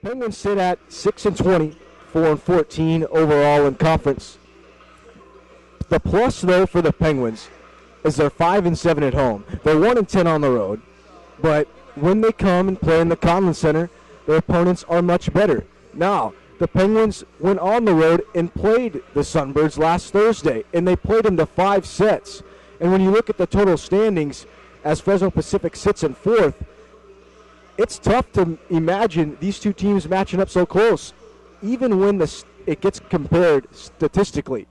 Penguins sit at 6-20, 4-14 overall in conference. The plus, though, for the Penguins is they're 5-7 at home. They're 1-10 on the road, but when they come and play in the Conlon Center, their opponents are much better. Now, the Penguins went on the road and played the Sunbirds last Thursday, and they played them to 5 sets. And when you look at the total standings, as Fresno Pacific sits in fourth, it's tough to imagine these two teams matching up so close, even when it gets compared statistically.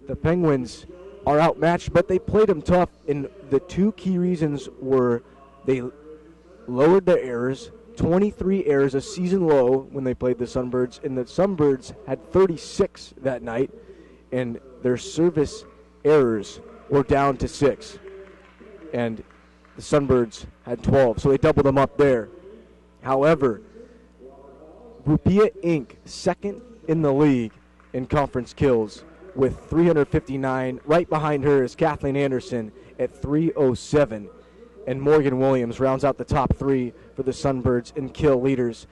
The Penguins are outmatched, but they played them tough, and the two key reasons were they lowered their errors, 23 errors, a season low when they played the Sunbirds, and the Sunbirds had 36 that night, and their service errors were down to 6. And the Sunbirds had 12, so they doubled them up there. However, Rupia Inc., second in the league in conference kills with 359. Right behind her is Kathleen Anderson at 307. And Morgan Williams rounds out the top 3 for the Sunbirds in kill leaders.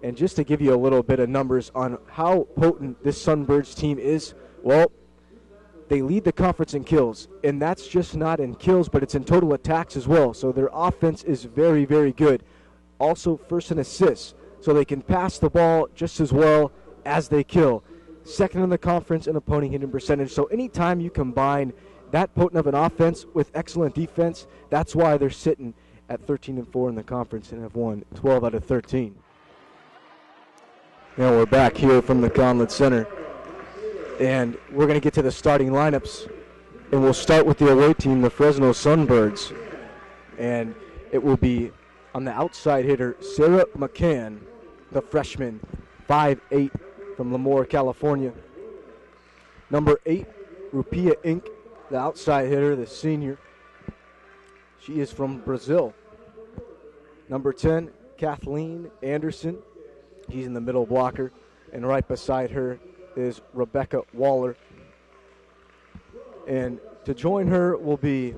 And just to give you a little bit of numbers on how potent this Sunbirds team is, well, they lead the conference in kills, and that's just not in kills, but it's in total attacks as well. So their offense is very, very good. Also, first in assists, so they can pass the ball just as well as they kill. Second in the conference in opponent hitting percentage. So anytime you combine that potent of an offense with excellent defense, that's why they're sitting at 13-4 in the conference and have won 12 out of 13. Now we're back here from the Conlon Center. And we're going to get to the starting lineups. And we'll start with the away team, the Fresno Sunbirds. And it will be on the outside hitter, Sarah McCann, the freshman, 5'8", from Lemoore, California. Number 8, Rupia Inc., the outside hitter, the senior. She is from Brazil. Number 10, Kathleen Anderson. He's in the middle blocker. And right beside her is Rebecca Waller. And to join her will be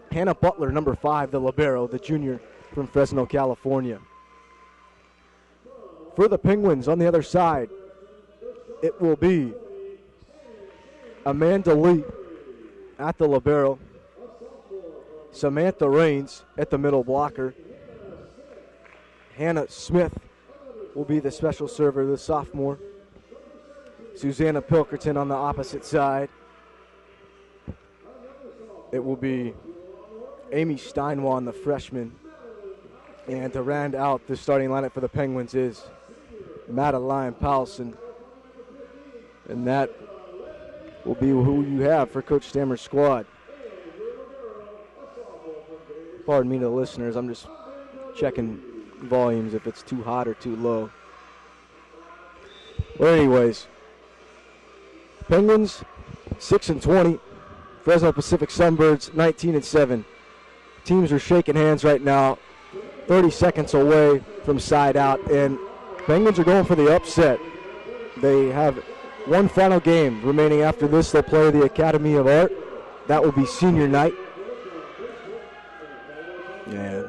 Hannah Butler, number 5, the libero, the junior from Fresno, California. For the Penguins on the other side, it will be Amanda Lee at the libero, Samantha Raines at the middle blocker, Hannah Smith will be the special server, the sophomore, Susanna Pilkerton on the opposite side. It will be Amy Steinwan, the freshman. And to round out the starting lineup for the Penguins is Madeline Paulson. And that will be who you have for Coach Stammer's squad. Pardon me to the listeners, I'm just checking volumes if it's too hot or too low. Well, anyways, Penguins 6-20, Fresno Pacific Sunbirds 19-7. Teams are shaking hands right now, 30 seconds away from side out, and Penguins are going for the upset. They have one final game remaining after this. They'll play the Academy of Art. That will be senior night. And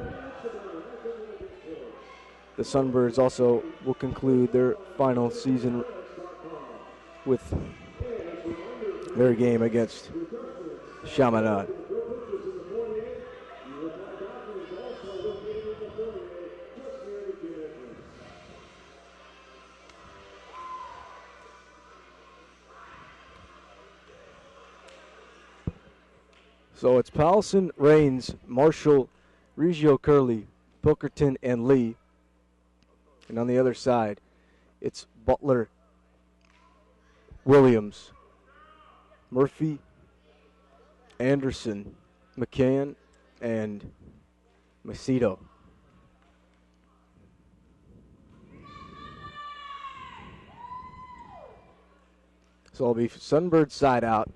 the Sunbirds also will conclude their final season with their game against Chaminade. So it's Powelson, Raines, Marshall, Reggio Curley, Pilkerton, and Lee. And on the other side, it's Butler, Williams, Murphy, Anderson, McCann, and Macedo. So it'll be Sunbird side out.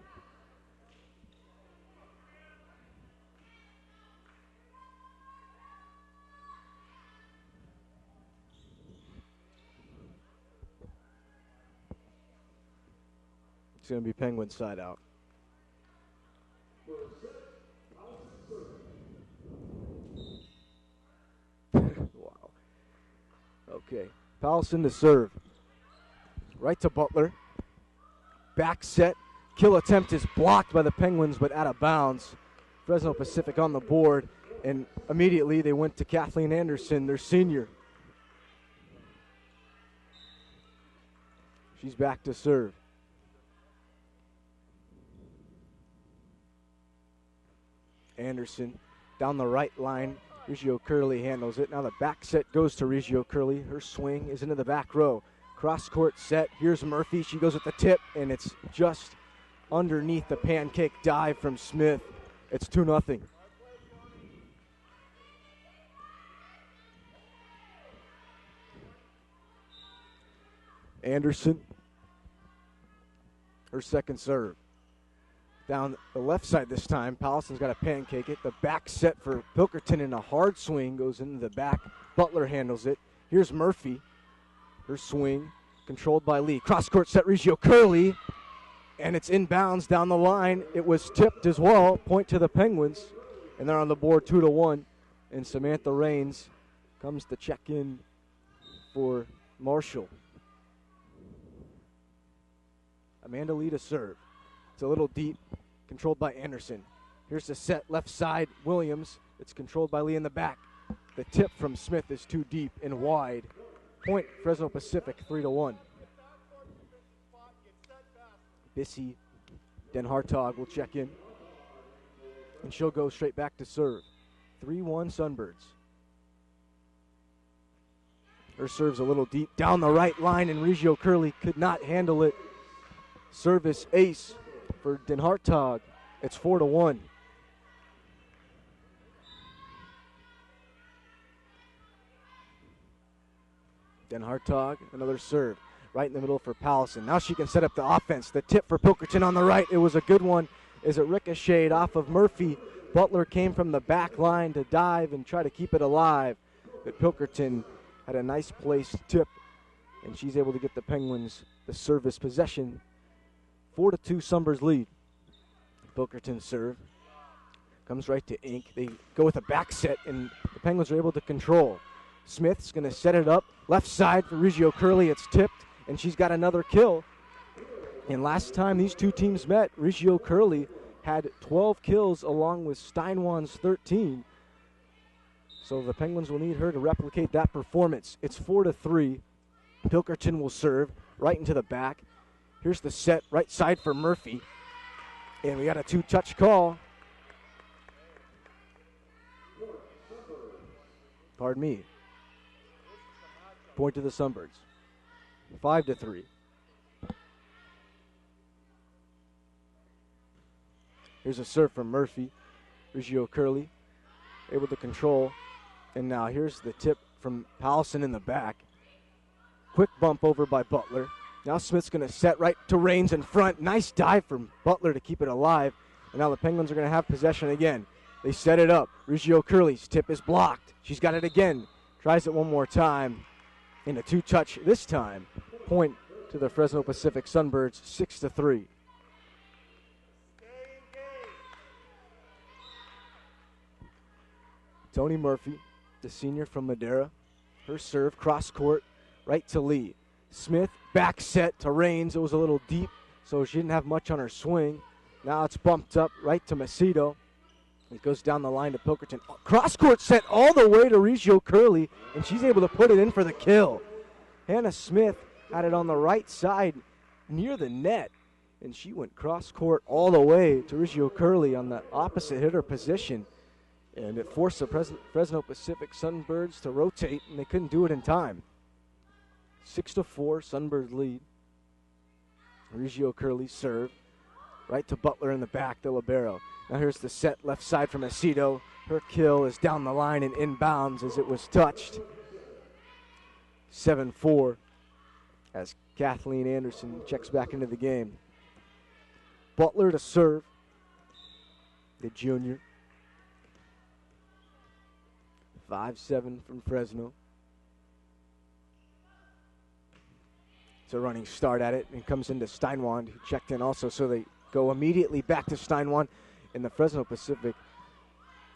It's going to be Penguin side out. Wow. Okay. Powelson to serve. Right to Butler. Back set. Kill attempt is blocked by the Penguins, but out of bounds. Fresno Pacific on the board, and immediately they went to Kathleen Anderson, their senior. She's back to serve. Anderson down the right line. Reggio Curley handles it. Now the back set goes to Reggio Curley. Her swing is into the back row. Cross court set. Here's Murphy. She goes with the tip, and it's just underneath the pancake dive from Smith. It's 2-0. Anderson, her second serve. Down the left side this time, Powelson's got to pancake it. The back set for Pilkerton in a hard swing goes into the back. Butler handles it. Here's Murphy. Her swing controlled by Lee. Cross-court set, Reggio Curley. And it's inbounds down the line. It was tipped as well. Point to the Penguins. And they're on the board 2-1. And Samantha Rains comes to check in for Marshall. Amanda Lee to serve. It's a little deep, controlled by Anderson. Here's the set, left side, Williams. It's controlled by Lee in the back. The tip from Smith is too deep and wide. Point, Fresno Pacific, 3-1. Bissy Den Hartog will check in. And she'll go straight back to serve. 3-1 Sunbirds. Her serve's a little deep down the right line, and Reggio Curley could not handle it. Service ace for Den Hartog. It's 4-1. Den Hartog, another serve. Right in the middle for Powelson. Now she can set up the offense. The tip for Pilkerton on the right. It was a good one as it ricocheted off of Murphy. Butler came from the back line to dive and try to keep it alive. But Pilkerton had a nice placed tip, and she's able to get the Penguins the service possession. 4-2 Sunbirds lead. Pilkerton serve. Comes right to Inc. They go with a back set, and the Penguins are able to control. Smith's going to set it up. Left side for Reggio Curley. It's tipped, and she's got another kill. And last time these two teams met, Reggio Curley had 12 kills along with Steinwan's 13. So the Penguins will need her to replicate that performance. It's 4-3. Pilkerton will serve right into the back. Here's the set, right side for Murphy. And we got a two-touch call. Pardon me. Point to the Sunbirds. 5-3. Here's a serve from Murphy. Reggio Curley able to control. And now here's the tip from Powelson in the back. Quick bump over by Butler. Now Smith's going to set right to Rains in front. Nice dive from Butler to keep it alive. And now the Penguins are going to have possession again. They set it up. Reggio Curley's tip is blocked. She's got it again. Tries it one more time. In a two-touch this time. Point to the Fresno Pacific Sunbirds, 6-3. Tony Murphy, the senior from Madera. Her serve, cross-court, right to Lee. Smith, back set to Rains. It was a little deep, so she didn't have much on her swing. Now it's bumped up right to Macedo. It goes down the line to Pilkerton. Cross-court set all the way to Reggio Curley, and she's able to put it in for the kill. Hannah Smith had it on the right side near the net, and she went cross-court all the way to Reggio Curley on the opposite hitter position. And it forced the Fresno Pacific Sunbirds to rotate, and they couldn't do it in time. 6-4, Sunbirds lead. Reggio Curley serve. Right to Butler in the back, the libero. Now here's the set left side from Macedo. Her kill is down the line and inbounds as it was touched. 7-4 as Kathleen Anderson checks back into the game. Butler to serve. The junior. 5-7 from Fresno. It's a running start at it, and comes into Steinwand, who checked in also, so they go immediately back to Steinwand, and the Fresno Pacific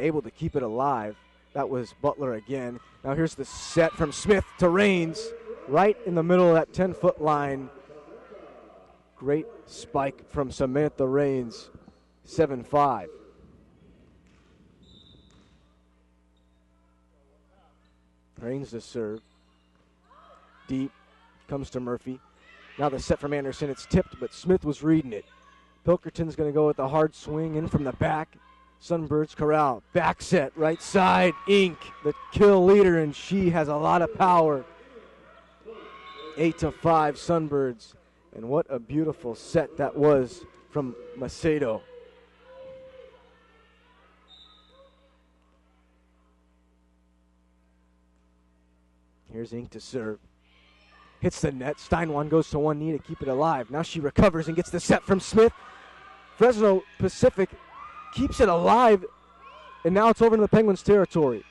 able to keep it alive. That was Butler again. Now here's the set from Smith to Rains. right in the middle of that 10-foot line. Great spike from Samantha Rains, 7-5. Rains to serve. Deep, comes to Murphy. Now the set from Anderson, it's tipped, but Smith was reading it. Pilkerton's going to go with a hard swing in from the back. Sunbirds corral, back set, right side, Inc., the kill leader, and she has a lot of power. 8-5 Sunbirds, and what a beautiful set that was from Macedo. Here's Inc. to serve. Hits the net. Steinwan goes to one knee to keep it alive. Now she recovers and gets the set from Smith. Fresno Pacific keeps it alive, and now it's over to the Penguins' territory.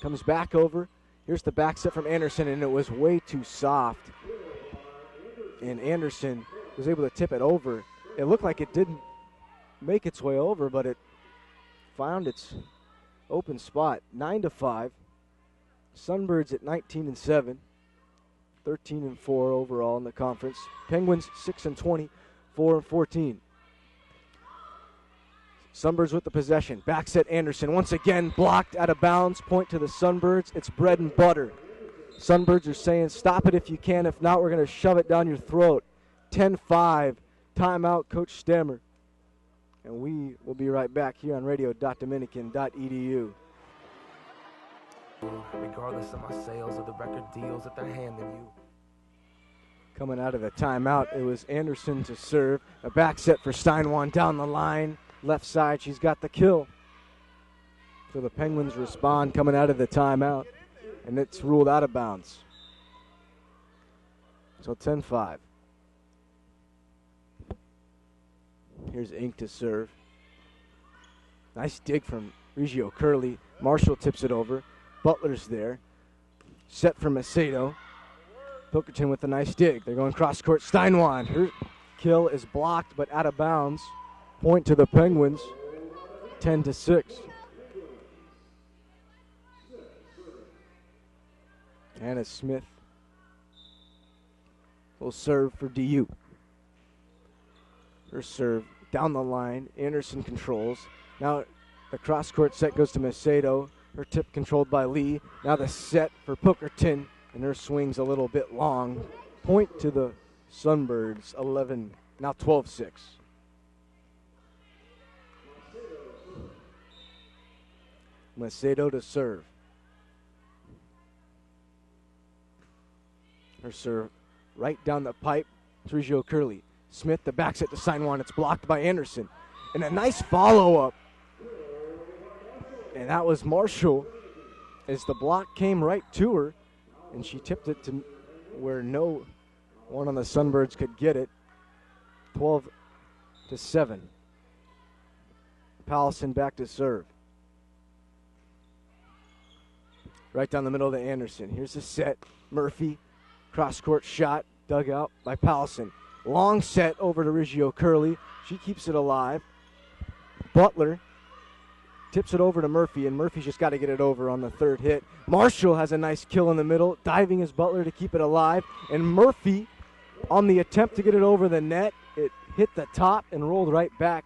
Comes back over. Here's the back set from Anderson, and it was way too soft. And Anderson was able to tip it over. It looked like it didn't make its way over, but it found its open spot. 9-5. Sunbirds at 19-7. 13-4 overall in the conference. Penguins 6-20, 4-14. Sunbirds with the possession. Back set Anderson. Once again blocked out of bounds. Point to the Sunbirds. It's bread and butter. Sunbirds are saying stop it if you can. If not, we're going to shove it down your throat. 10-5. Timeout, Coach Stammer. And we will be right back here on radio.dominican.edu. Regardless of my sales or the record deals that they're handing you. Coming out of the timeout, it was Anderson to serve. A back set for Steinwan down the line. Left side, she's got the kill. So the Penguins respond coming out of the timeout, and it's ruled out of bounds. So 10-5. Here's Inc. to serve. Nice dig from Reggio Curley. Marshall tips it over. Butler's there. Set for Macedo. Pilkerton with a nice dig. They're going cross court. Steinwan. Her kill is blocked but out of bounds. Point to the Penguins. 10-6. Hannah Smith will serve for DU. Her serve down the line. Anderson controls. Now the cross court set goes to Macedo. Her tip controlled by Lee. Now the set for Pilkerton, and her swing's a little bit long. Point to the Sunbirds, 11, now 12-6. Macedo to serve. Her serve right down the pipe to Reggio Curley. Smith, the back set to Steinwan. It's blocked by Anderson. And a nice follow-up. And that was Marshall as the block came right to her, and she tipped it to where no one on the Sunbirds could get it. 12-7. Pallison back to serve. Right down the middle to Anderson. Here's the set. Murphy, cross-court shot, dug out by Pallison. Long set over to Reggio Curley. She keeps it alive. Butler tips it over to Murphy, and Murphy's just got to get it over on the third hit. Marshall has a nice kill in the middle, diving his Butler to keep it alive. And Murphy, on the attempt to get it over the net, it hit the top and rolled right back.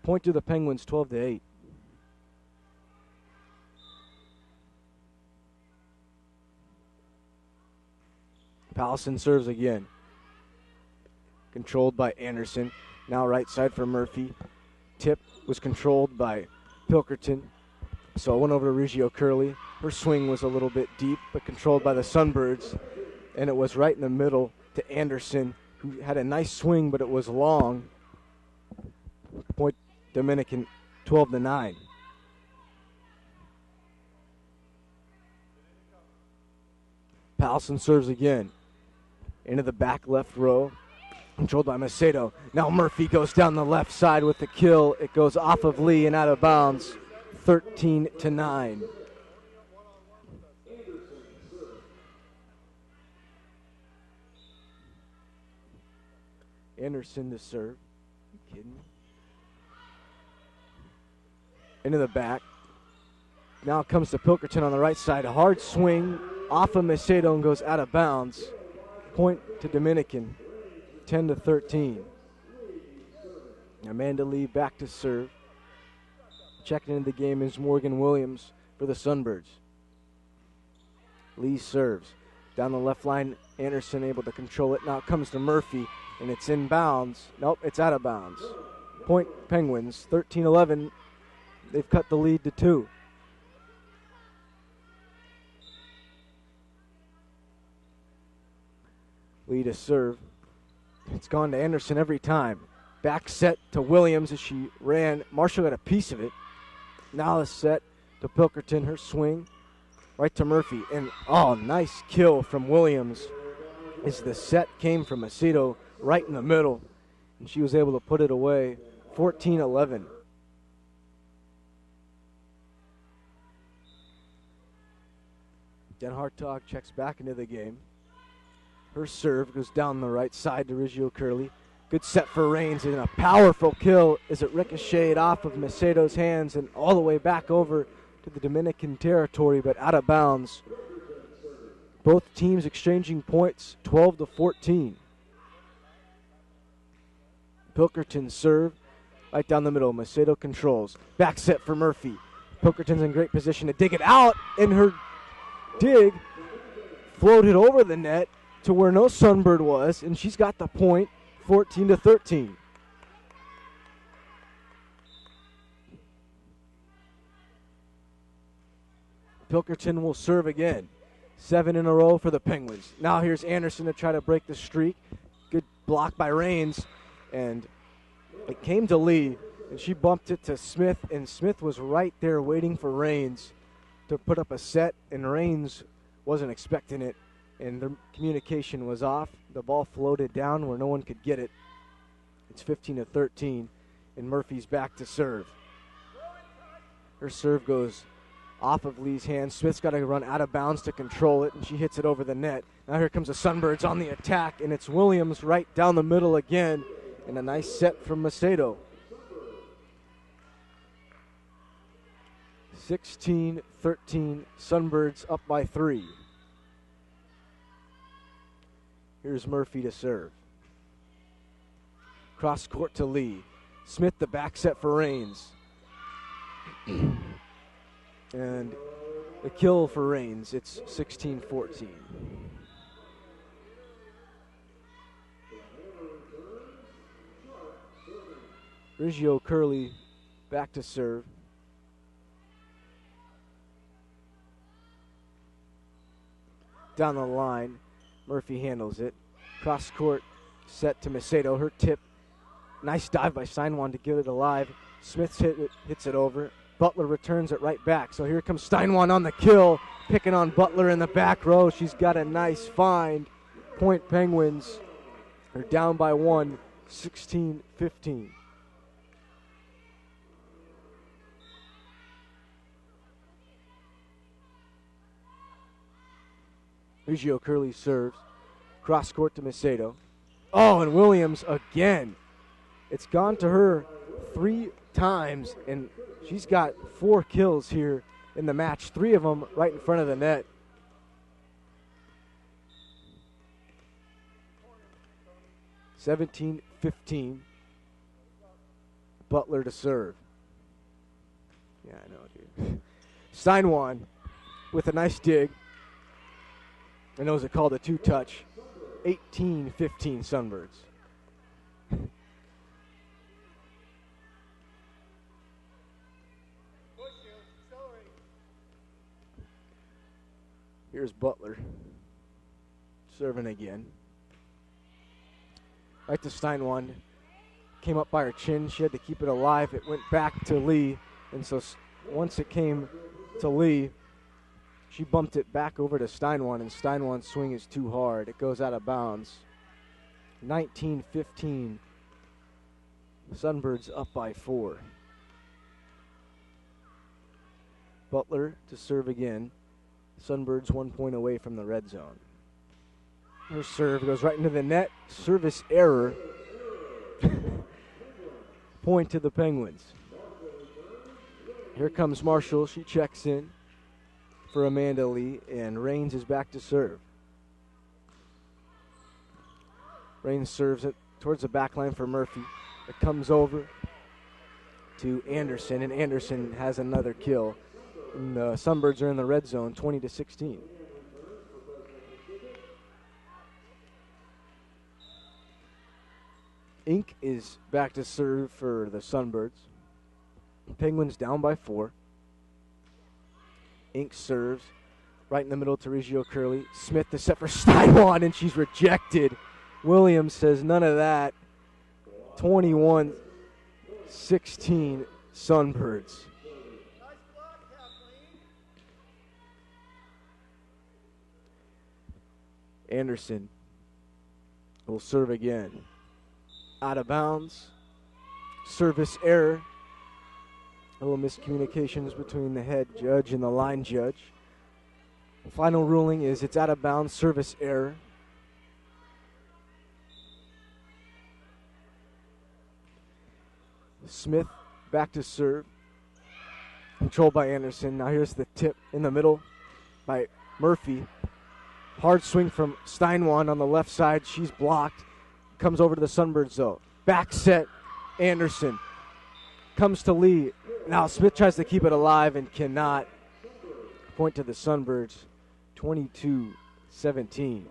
Point to the Penguins, 12-8. Pallison serves again. Controlled by Anderson. Now right side for Murphy. Tip was controlled by Pilkerton. So it went over to Reggio Curley. Her swing was a little bit deep, but controlled by the Sunbirds. And it was right in the middle to Anderson, who had a nice swing, but it was long. Point Dominican, 12-9. Pallison serves again. Into the back left row. Controlled by Macedo. Now Murphy goes down the left side with the kill. It goes off of Lee and out of bounds. 13-9. Anderson to serve. Are you kidding me? Into the back. Now it comes to Pilkerton on the right side. A hard swing off of Macedo and goes out of bounds. Point to Dominican, 10-13. Amanda Lee back to serve. Checking into the game is Morgan Williams for the Sunbirds. Lee serves. Down the left line, Anderson able to control it. Now it comes to Murphy, and it's in bounds. Nope, it's out of bounds. Point Penguins, 13-11. They've cut the lead to 2. Lee to serve. It's gone to Anderson every time. Back set to Williams as she ran. Marshall got a piece of it. Now the set to Pilkerton. Her swing right to Murphy. And, nice kill from Williams as the set came from Macedo right in the middle. And she was able to put it away. 14-11. Jen Hartog checks back into the game. Her serve goes down the right side to Riggio Curley. Good set for Raines and a powerful kill as it ricocheted off of Macedo's hands and all the way back over to the Dominican territory, but out of bounds. Both teams exchanging points, 12-14. Pilkerton serve right down the middle. Macedo controls. Back set for Murphy. Pilkerton's in great position to dig it out, and her dig floated over the net to where no Sunbird was, and she's got the point, 14-13. Pilkerton will serve again. 7 in a row for the Penguins. Now here's Anderson to try to break the streak. Good block by Raines, and it came to Lee, and she bumped it to Smith, and Smith was right there waiting for Raines to put up a set, and Raines wasn't expecting it, and the communication was off. The ball floated down where no one could get it. It's 15-13, and Murphy's back to serve. Her serve goes off of Lee's hand. Smith's got to run out of bounds to control it, and she hits it over the net. Now here comes the Sunbirds on the attack, and it's Williams right down the middle again, and a nice set from Macedo. 16-13, Sunbirds up by 3. Here's Murphy to serve. Cross court to Lee. Smith the back set for Raines. And the kill for Raines. It's 16-14. Riggio Curley back to serve. Down the line, Murphy handles it. Cross court set to Macedo. Her tip. Nice dive by Steinwan to get it alive. Smith hits it over. Butler returns it right back. So here comes Steinwan on the kill, picking on Butler in the back row. She's got a nice find. Point Penguins are down by 1, 16-15. Riggio Curley serves. Cross court to Macedo. And Williams again. It's gone to her 3 times, and she's got 4 kills here in the match. 3 of them right in front of the net. (17-15). Butler to serve. Yeah, I know, dude. Steinwan with a nice dig. I know it's called a 2-touch. 18-15 Sunbirds. Here's Butler serving again. Right to Steinwan. Came up by her chin. She had to keep it alive. It went back to Lee. And so once it came to Lee, she bumped it back over to Steinwan, and Steinwan's swing is too hard. It goes out of bounds. 19-15. Sunbirds up by 4. Butler to serve again. Sunbirds 1 point away from the red zone. Her serve goes right into the net. Service error. Point to the Penguins. Here comes Marshall. She checks in. for Amanda Lee, and Rains is back to serve. Rains serves it towards the back line for Murphy. It comes over to Anderson, and Anderson has another kill. And the Sunbirds are in the red zone, 20-16. Inc. is back to serve for the Sunbirds. Penguins down by 4. Inc. serves right in the middle to Reggio Curley. Smith is set for Steinwan, and she's rejected. Williams says none of that. 21-16 Sunbirds. Anderson will serve again. Out of bounds. Service error. A little miscommunications between the head judge and the line judge. The final ruling is it's out of bounds, service error. Smith back to serve. Controlled by Anderson. Now here's the tip in the middle by Murphy. Hard swing from Steinwan on the left side. She's blocked. Comes over to the Sunbirds though. Back set. Anderson. Comes to Lee. Now Smith tries to keep it alive and cannot. Point to the Sunbirds. 22-17.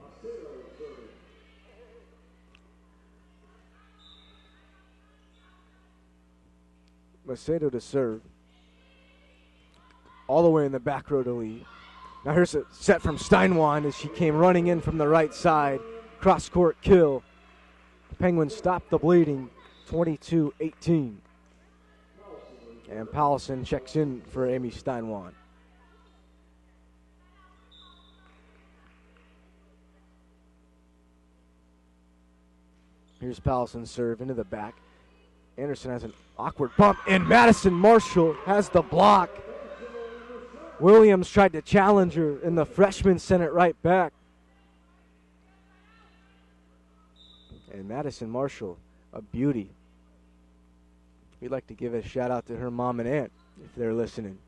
Macedo to serve. All the way in the back row to Lee. Now here's a set from Steinwan as she came running in from the right side. Cross-court kill. Penguins stop the bleeding. 22-18. And Powelson checks in for Amy Steinwan. Here's Powelson's serve into the back. Anderson has an awkward bump, and Madison Marshall has the block. Williams tried to challenge her, and the freshman sent it right back. And Madison Marshall, a beauty. We'd like to give a shout out to her mom and aunt if they're listening.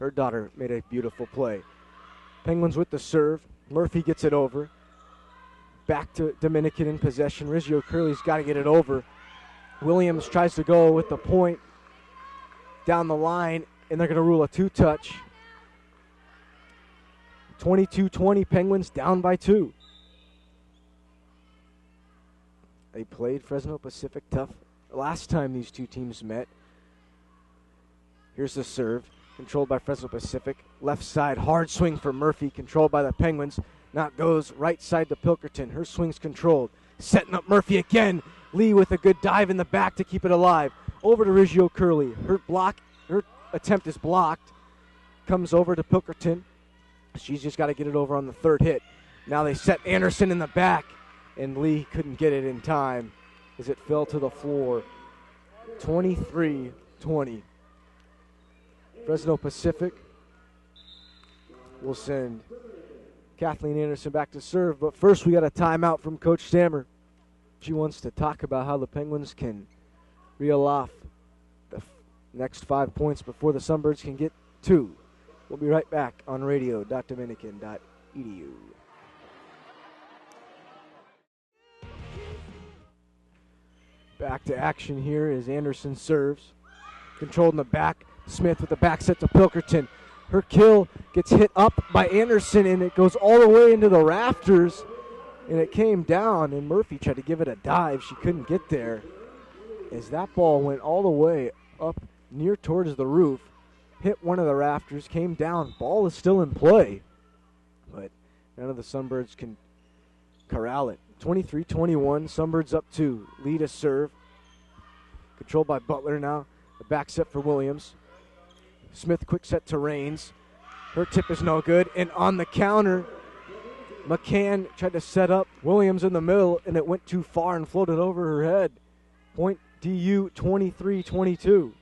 Her daughter made a beautiful play. Penguins with the serve. Murphy gets it over. Back to Dominican in possession. Reggio Curley's got to get it over. Williams tries to go with the point down the line, and they're going to rule a 2-touch. 22-20, Penguins down by 2. They played Fresno Pacific tough last time these two teams met. Here's the serve, controlled by Fresno Pacific. Left side, hard swing for Murphy, controlled by the Penguins. Now it goes right side to Pilkerton. Her swing's controlled. Setting up Murphy again. Lee with a good dive in the back to keep it alive. Over to Reggio Curley. Her attempt is blocked. Comes over to Pilkerton. She's just got to get it over on the third hit. Now they set Anderson in the back, and Lee couldn't get it in time as it fell to the floor. 23-20. Fresno Pacific will send Kathleen Anderson back to serve, but first we got a timeout from Coach Stammer. She wants to talk about how the Penguins can reel off the next 5 points before the Sunbirds can get 2. We'll be right back on radio.dominican.edu. Back to action here as Anderson serves. Controlled in the back. Smith with the back set to Pilkerton. Her kill gets hit up by Anderson, and it goes all the way into the rafters. And it came down, and Murphy tried to give it a dive. She couldn't get there as that ball went all the way up near towards the roof. Hit one of the rafters, came down. Ball is still in play, but none of the Sunbirds can corral it. 23-21, Sunbirds up 2. Lead a serve. Controlled by Butler now. The back set for Williams. Smith quick set to Rains. Her tip is no good. And on the counter, McCann tried to set up Williams in the middle, and it went too far and floated over her head. Point DU 23-22.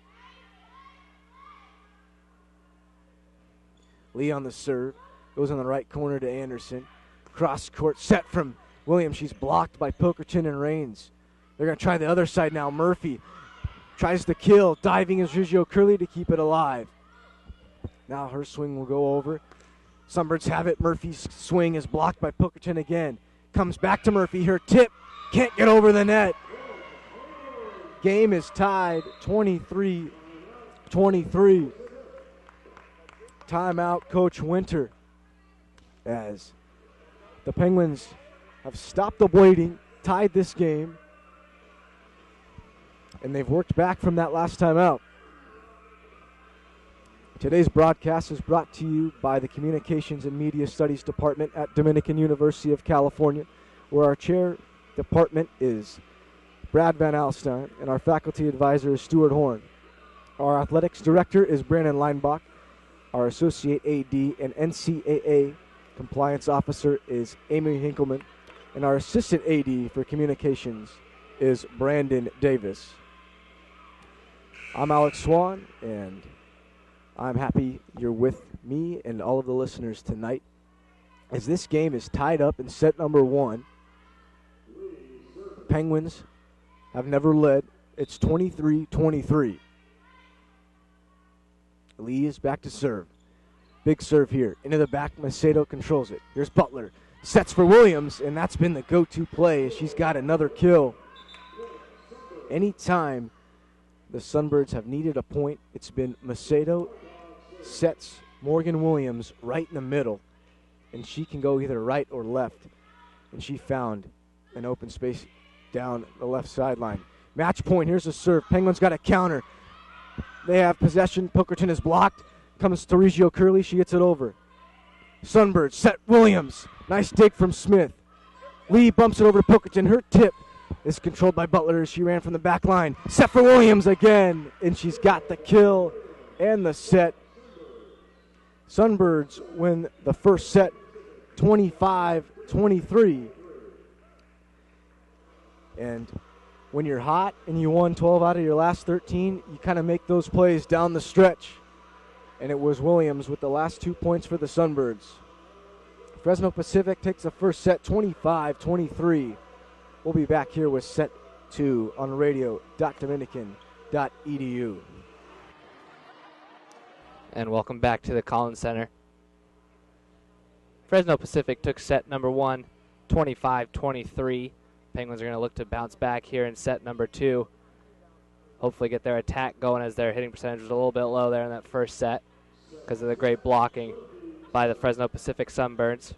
Lee on the serve. Goes in the right corner to Anderson. Cross court set from Williams. She's blocked by Pilkerton and Rains. They're going to try the other side now. Murphy tries to kill. Diving is Reggio Curley to keep it alive. Now her swing will go over. Sunbirds have it. Murphy's swing is blocked by Pilkerton again. Comes back to Murphy. Her tip can't get over the net. Game is tied 23-23. Timeout, Coach Winter, as the Penguins have stopped the bleeding, tied this game, and they've worked back from that last timeout. Today's broadcast is brought to you by the Communications and Media Studies Department at Dominican University of California, where our chair department is Brad Van Alstyne, and our faculty advisor is Stuart Horn. Our athletics director is Brandon Leinbach. Our associate AD and NCAA compliance officer is Amy Hinkleman. And our assistant AD for communications is Brandon Davis. I'm Alex Swan, and I'm happy you're with me and all of the listeners tonight, as this game is tied up in set number 1. Penguins have never led. It's 23-23. Lee is back to serve. Big serve here. Into the back, Macedo controls it. Here's Butler. Sets for Williams, and that's been the go-to play. She's got another kill. Anytime the Sunbirds have needed a point, it's been Macedo sets Morgan Williams right in the middle, and she can go either right or left. And she found an open space down the left sideline. Match point. Here's a serve. Penguins got a counter. They have possession. Pilkerton is blocked. Comes to Reggio Curley. She gets it over. Sunbirds set Williams. Nice dig from Smith. Lee bumps it over to Pilkerton. Her tip is controlled by Butler as she ran from the back line. Set for Williams again, and she's got the kill and the set. Sunbirds win the first set 25-23. And when you're hot and you won 12 out of your last 13, you kind of make those plays down the stretch. And it was Williams with the last 2 points for the Sunbirds. Fresno Pacific takes the first set 25-23. We'll be back here with set 2 on radio.dominican.edu. And welcome back to the Collins Center. Fresno Pacific took set number 1, 25-23. Penguins are going to look to bounce back here in set number 2. Hopefully get their attack going, as their hitting percentage was a little bit low there in that first set because of the great blocking by the Fresno Pacific Sunbirds.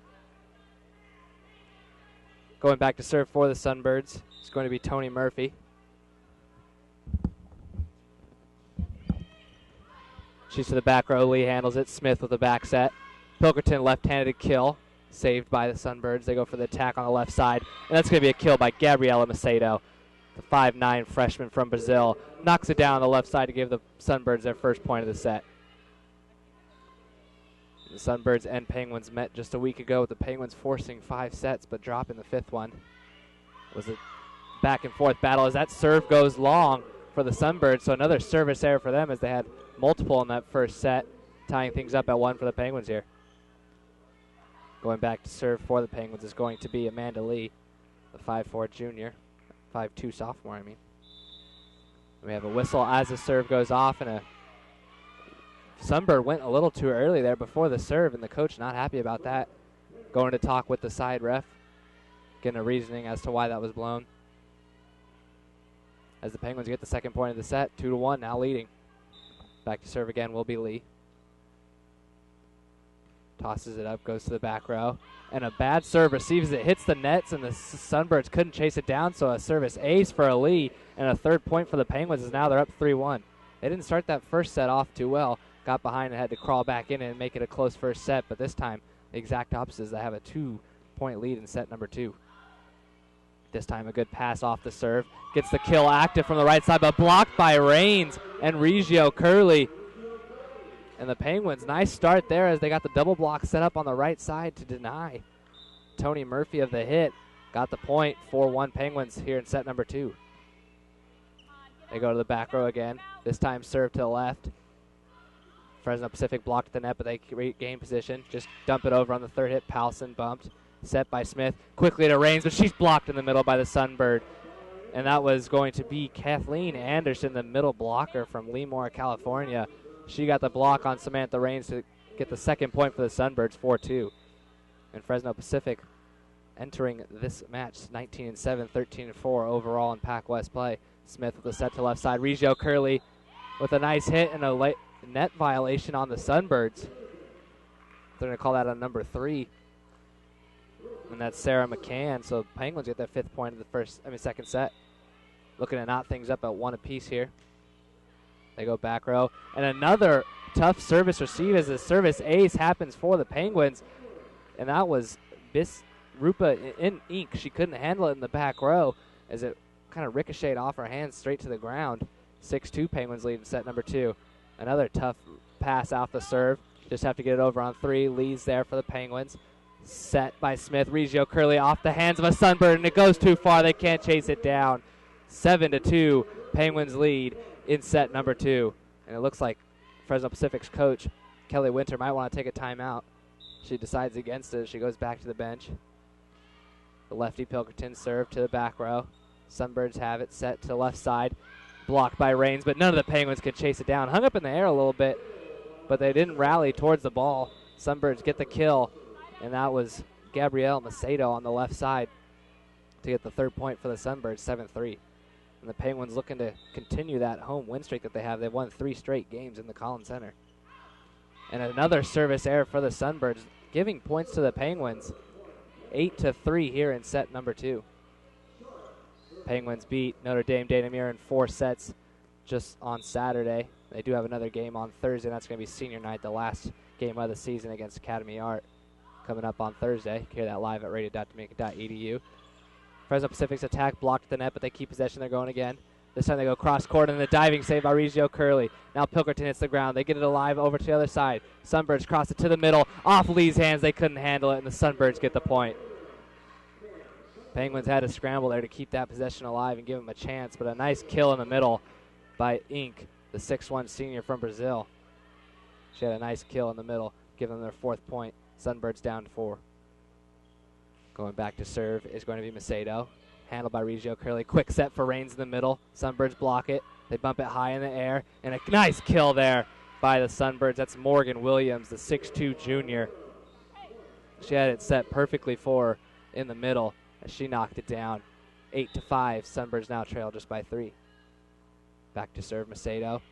Going back to serve for the Sunbirds is going to be Tony Murphy. She's to the back row. Lee handles it. Smith with the back set. Pilkerton left-handed kill. Saved by the Sunbirds. They go for the attack on the left side. And that's going to be a kill by Gabriela Macedo, the 5'9" freshman from Brazil. Knocks it down on the left side to give the Sunbirds their first point of the set. The Sunbirds and Penguins met just a week ago, with the Penguins forcing 5 sets but dropping the 5th one. It was a back-and-forth battle as that serve goes long for the Sunbirds, so another service error for them as they had multiple in that first set, tying things up at 1 for the Penguins here. Going back to serve for the Penguins is going to be Amanda Lee, the 5'4" junior, 5'2" sophomore, I mean. We have a whistle as the serve goes off, and a Sunbird went a little too early there before the serve, and the coach not happy about that. Going to talk with the side ref, getting a reasoning as to why that was blown. As the Penguins get the second point of the set, 2-1, now leading. Back to serve again will be Lee. Tosses it up, goes to the back row. And a bad serve, receives it, hits the nets, and the Sunbirds couldn't chase it down, so a service ace for a Lee, and a third point for the Penguins as now they're up 3-1. They didn't start that first set off too well. Got behind and had to crawl back in and make it a close first set, but this time the exact opposite is they have a 2-point lead in set number 2. This time a good pass off the serve. Gets the kill active from the right side, but blocked by Rains and Reggio Curley. And the Penguins, nice start there as they got the double block set up on the right side to deny. Tony Murphy of the hit got the point. 4-1 Penguins here in set number 2. They go to the back row again. This time serve to the left. Fresno Pacific blocked the net, but they regain position. Just dump it over on the third hit. Powelson bumped. Set by Smith. Quickly to Rains, but she's blocked in the middle by the Sunbird. And that was going to be Kathleen Anderson, the middle blocker from Lemoore, California. She got the block on Samantha Rains to get the second point for the Sunbirds, 4-2. And Fresno Pacific entering this match 19-7, 13-4 overall in Pac West play. Smith with the set to left side. Reggio Curley with a nice hit and a late net violation on the Sunbirds. They're going to call that on number 3. And that's Sarah McCann. So Penguins get their 5th point of the second set. Looking to knot things up at 1 apiece here. They go back row. And another tough service receive as the service ace happens for the Penguins. And that was Rupa in ink. She couldn't handle it in the back row as it kind of ricocheted off her hands straight to the ground. 6-2 Penguins lead in set number 2. Another tough pass off the serve. Just have to get it over on 3. Lee's there for the Penguins. Set by Smith. Reggio Curley off the hands of a Sunbird, and it goes too far. They can't chase it down. 7-2 Penguins lead in set number 2. And it looks like Fresno Pacific's coach, Kelly Winter, might want to take a timeout. She decides against it. She goes back to the bench. The lefty Pilkerton serve to the back row. Sunbirds have it set to the left side. Blocked by Rains, but none of the Penguins could chase it down. Hung up in the air a little bit, but they didn't rally towards the ball. Sunbirds get the kill, and that was Gabrielle Macedo on the left side to get the 3rd point for the Sunbirds, 7-3. And the Penguins looking to continue that home win streak that they have. They've won 3 straight games in the Collins Center. And another service error for the Sunbirds, giving points to the Penguins. 8-3 here in set number 2. Penguins beat Notre Dame de Namur in 4 sets just on Saturday. They do have another game on Thursday. That's going to be senior night, the last game of the season against Academy Art, coming up on Thursday. Hear that live at radio.dominican.edu. Fresno Pacific's attack blocked the net, but they keep possession. They're going again. This time they go cross court, and the diving save by Reggio Curley. Now Pilkerton hits the ground. They get it alive over to the other side. Sunbirds cross it to the middle. Off Lee's hands. They couldn't handle it, and the Sunbirds get the point. Penguins had to scramble there to keep that possession alive and give them a chance, but a nice kill in the middle by Ink, the 6'1 senior from Brazil. She had a nice kill in the middle, giving them their 4th point. Sunbirds down to 4. Going back to serve is going to be Macedo. Handled by Reggio Curley. Quick set for Rains in the middle. Sunbirds block it. They bump it high in the air, and a nice kill there by the Sunbirds. That's Morgan Williams, the 6'2 junior. She had it set perfectly for her in the middle as she knocked it down. 8-5. Sunbirds now trail just by 3. Back to serve Macedo.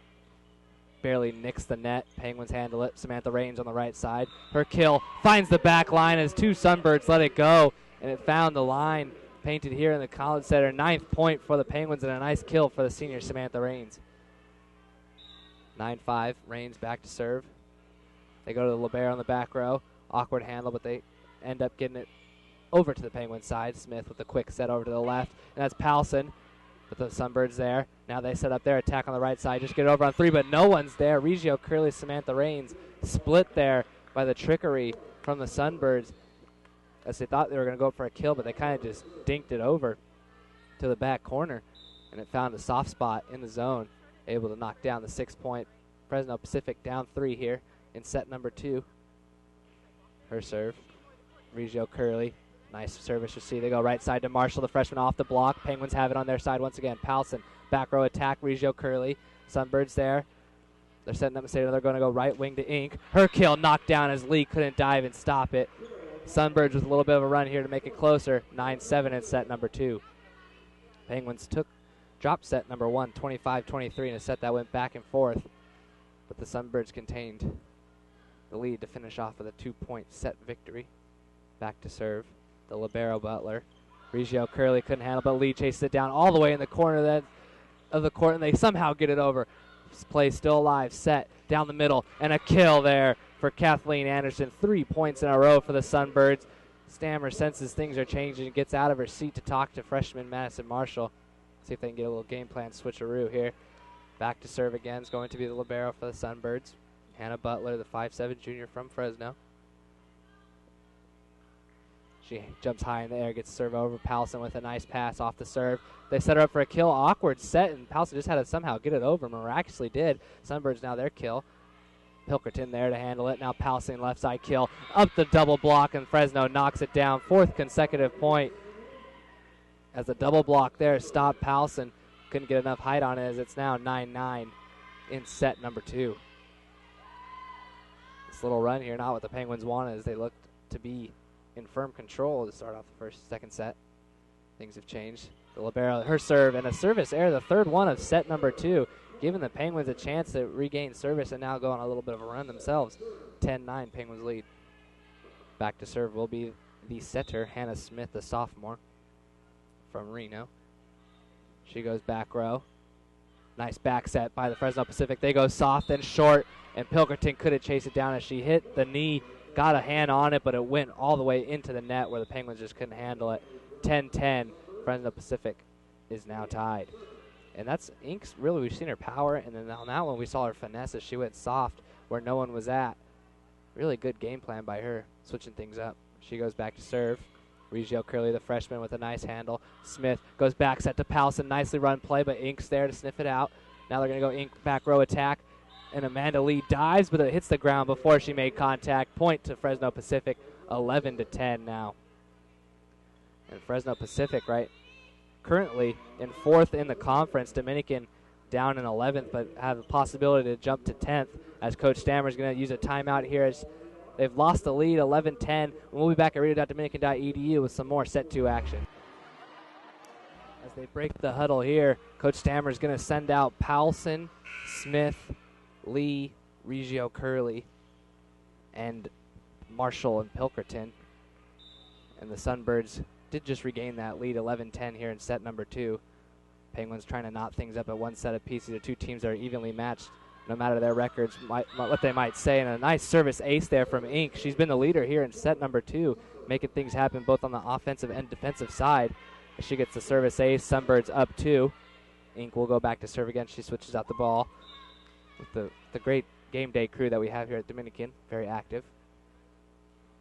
Barely nicks the net. Penguins handle it. Samantha Rains on the right side. Her kill finds the back line as 2 Sunbirds let it go, and it found the line painted here in the Collins Center. 9th point for the Penguins and a nice kill for the senior Samantha Rains. 9-5. Rains back to serve. They go to the libero on the back row. Awkward handle, but they end up getting it over to the Penguin side. Smith with a quick set over to the left, and that's Palson with the Sunbirds there. Now they set up their attack on the right side. Just get it over on 3, but no one's there. Reggio Curley, Samantha Rains split there by the trickery from the Sunbirds as they thought they were going to go for a kill, but they kind of just dinked it over to the back corner, and it found a soft spot in the zone, able to knock down the 6 point. Fresno Pacific down 3 here in set number 2. Her serve. Reggio Curley. Nice service receive. They go right side to Marshall, the freshman off the block. Penguins have it on their side once again. Palson, back row attack. Reggio Curley. Sunbirds there. They're setting up a state. They're going to go right wing to Ink. Her kill knocked down as Lee couldn't dive and stop it. Sunbirds with a little bit of a run here to make it closer. 9-7 in set number 2. Penguins dropped set number 1, 25-23, in a set that went back and forth. But the Sunbirds contained the lead to finish off with a 2-point set victory. Back to serve. The libero Butler. Reggio Curley couldn't handle, but Lee chases it down all the way in the corner of the court, and they somehow get it over. This play still alive, set down the middle, and a kill there for Kathleen Anderson. 3 points in a row for the Sunbirds. Stammer senses things are changing and gets out of her seat to talk to freshman Madison Marshall. See if they can get a little game plan switcheroo here. Back to serve again is going to be the libero for the Sunbirds. Hannah Butler, the 5'7 junior from Fresno. She jumps high in the air, gets serve over. Palson with a nice pass off the serve. They set her up for a kill. Awkward set, and Palson just had to somehow get it over. Miraculously did. Sunbirds now their kill. Pilkerton there to handle it. Now Palson left side kill. Up the double block, and Fresno knocks it down. 4th consecutive point. As the double block there stopped Palson. Couldn't get enough height on it as it's now 9-9 in set number 2. This little run here, not what the Penguins wanted, as they looked to be in firm control to start off the second set. Things have changed. The libero, her serve, and a service error, the third one of set number 2, giving the Penguins a chance to regain service and now go on a little bit of a run themselves. 10-9, Penguins lead. Back to serve will be the setter, Hannah Smith, the sophomore from Reno. She goes back row. Nice back set by the Fresno Pacific. They go soft and short, and Pilkerton couldn't chase it down as she hit the knee, got a hand on it, but it went all the way into the net where the Penguins just couldn't handle it. 10-10, Fresno Pacific is now tied. And that's Ink's, really, we've seen her power, and then on that one we saw her finesse as she went soft where no one was at. Really good game plan by her, switching things up. She goes back to serve. Reggio Curley, the freshman, with a nice handle. Smith goes back set to Powson. Nicely run play, but Ink's there to sniff it out. Now they're going to go Ink back row attack. And Amanda Lee dives, but it hits the ground before she made contact. Point to Fresno Pacific, 11-10 now. And Fresno Pacific, right, currently in 4th in the conference. Dominican down in 11th, but have the possibility to jump to 10th as Coach Stammer's going to use a timeout here as they've lost the lead, 11-10. We'll be back at radio.dominican.edu with some more set 2 action. As they break the huddle here, Coach Stammer's going to send out Powelson, Smith, Lee, Reggio Curley, and Marshall and Pilkerton. And the Sunbirds did just regain that lead, 11-10 here in set number 2. Penguins trying to knot things up at one set apiece. These are two teams that are evenly matched, no matter their records, what they might say. And a nice service ace there from Ink. She's been the leader here in set number 2, making things happen both on the offensive and defensive side. As she gets the service ace, Sunbirds up 2. Ink will go back to serve again. She switches out the ball with the great game day crew that we have here at Dominican, very active.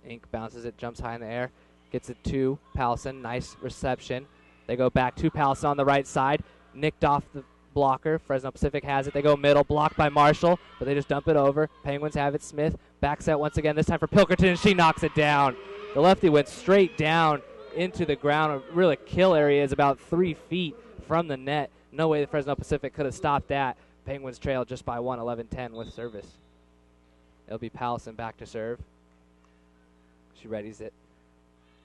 Ink bounces it, jumps high in the air, gets it to Powelson. Nice reception. They go back to Powelson on the right side, nicked off the blocker. Fresno Pacific has it. They go middle, blocked by Marshall, but they just dump it over. Penguins have it. Smith back set once again, this time for Pilkerton, and she knocks it down. The lefty went straight down into the ground. A really kill area is about 3 feet from the net. No way the Fresno Pacific could have stopped that. Penguins trail just by 1, 11-10 with service. It'll be Powelson back to serve. She readies it.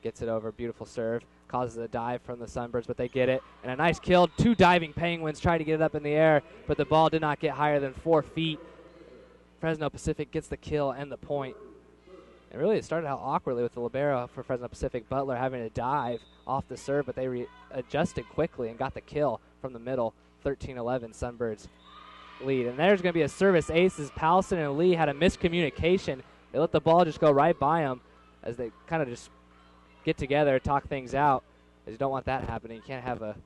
Gets it over. Beautiful serve. Causes a dive from the Sunbirds, but they get it. And a nice kill. 2 diving Penguins try to get it up in the air, but the ball did not get higher than 4 feet. Fresno Pacific gets the kill and the point. And really, it started out awkwardly with the libero for Fresno Pacific. Butler having to dive off the serve, but they adjusted quickly and got the kill from the middle. 13-11, Sunbirds lead. And there's going to be a service ace as Powelson and Lee had a miscommunication. They let the ball just go right by them as they kind of just get together, talk things out, as you don't want that happening. You can't have a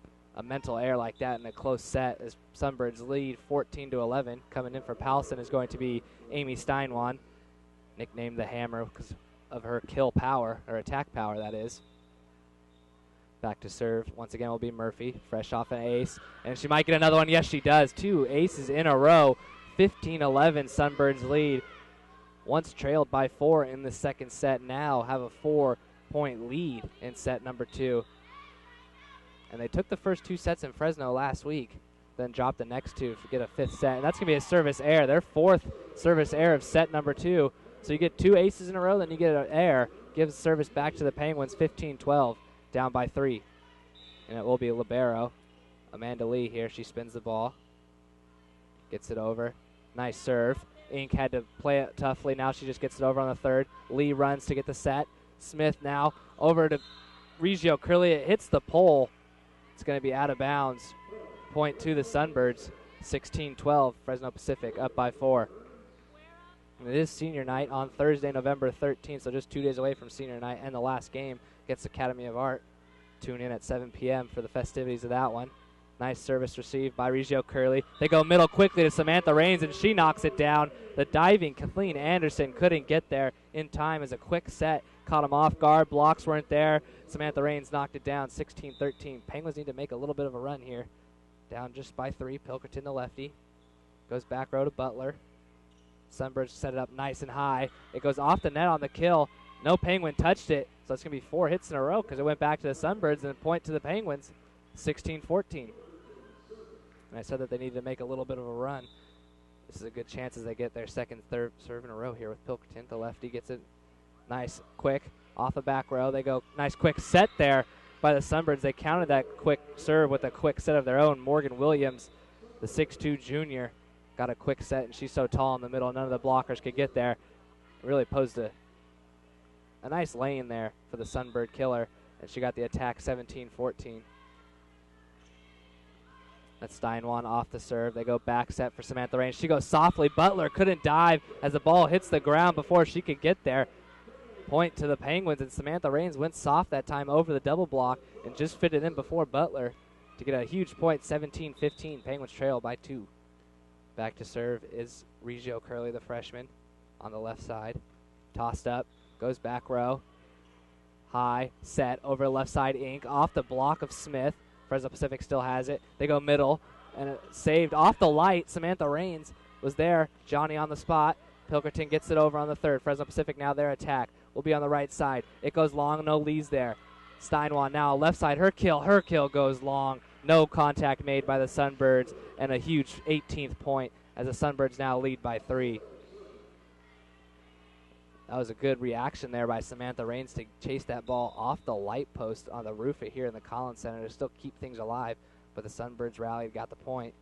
mental error like that in a close set as Sunbirds lead 14-11. Coming in for Powelson is going to be Amy Steinwan, nicknamed the Hammer because of her kill power, or attack power, that is. Back to serve. Once again will be Murphy, fresh off an ace. And she might get another one. Yes, she does. 2 aces in a row. 15-11, Sunbirds lead. Once trailed by 4 in the second set, now have a 4-point lead in set number 2. And they took the first 2 sets in Fresno last week, then dropped the next 2 to get a 5th set. And that's going to be a service error, their 4th service error of set number 2. So you get 2 aces in a row, then you get an error. Gives service back to the Penguins, 15-12, down by 3. And it will be libero. Amanda Lee here, she spins the ball. Gets it over. Nice serve. Ink had to play it toughly. Now she just gets it over on the third. Lee runs to get the set. Smith now over to Reggio Curley. It hits the pole. It's going to be out of bounds. Point to the Sunbirds. 16-12, Fresno Pacific up by 4. And it is senior night on Thursday, November 13th, so just 2 days away from senior night and the last game against Academy of Art. Tune in at 7 p.m. for the festivities of that one. Nice service received by Reggio Curley. They go middle quickly to Samantha Raines, and she knocks it down. The diving Kathleen Anderson couldn't get there in time as a quick set. Caught him off guard. Blocks weren't there. Samantha Raines knocked it down, 16-13. Penguins need to make a little bit of a run here. Down just by 3. Pilkerton, the lefty. Goes back row to Butler. Sunbirds set it up nice and high. It goes off the net on the kill. No Penguin touched it, so it's going to be 4 hits in a row because it went back to the Sunbirds and a point to the Penguins, 16-14. And I said that they needed to make a little bit of a run. This is a good chance as they get their second, third serve in a row here with Pilkington. The lefty gets it nice, quick, off the back row. They go nice, quick set there by the Sunbirds. They counted that quick serve with a quick set of their own. Morgan Williams, the 6'2 junior, got a quick set, and she's so tall in the middle, none of the blockers could get there. Really posed a nice lane there for the Sunbird killer, and she got the attack 17-14. That's Steinwan off the serve. They go back set for Samantha Rains. She goes softly. Butler couldn't dive as the ball hits the ground before she could get there. Point to the Penguins, and Samantha Rains went soft that time over the double block and just fitted in before Butler to get a huge point, 17-15. Penguins trail by 2. Back to serve is Regio Curley, the freshman, on the left side. Tossed up, goes back row. High, set, over left side, Inc. Off the block of Smith. Fresno Pacific still has it. They go middle, and it saved off the light. Samantha Rains was there. Johnny on the spot. Pilkerton gets it over on the third. Fresno Pacific now their attack will be on the right side. It goes long, no leads there. Steinwan now left side. Her kill goes long. No contact made by the Sunbirds, and a huge 18th point as the Sunbirds now lead by 3. That was a good reaction there by Samantha Rains to chase that ball off the light post on the roof here in the Collins Center to still keep things alive. But the Sunbirds rallied, got the point.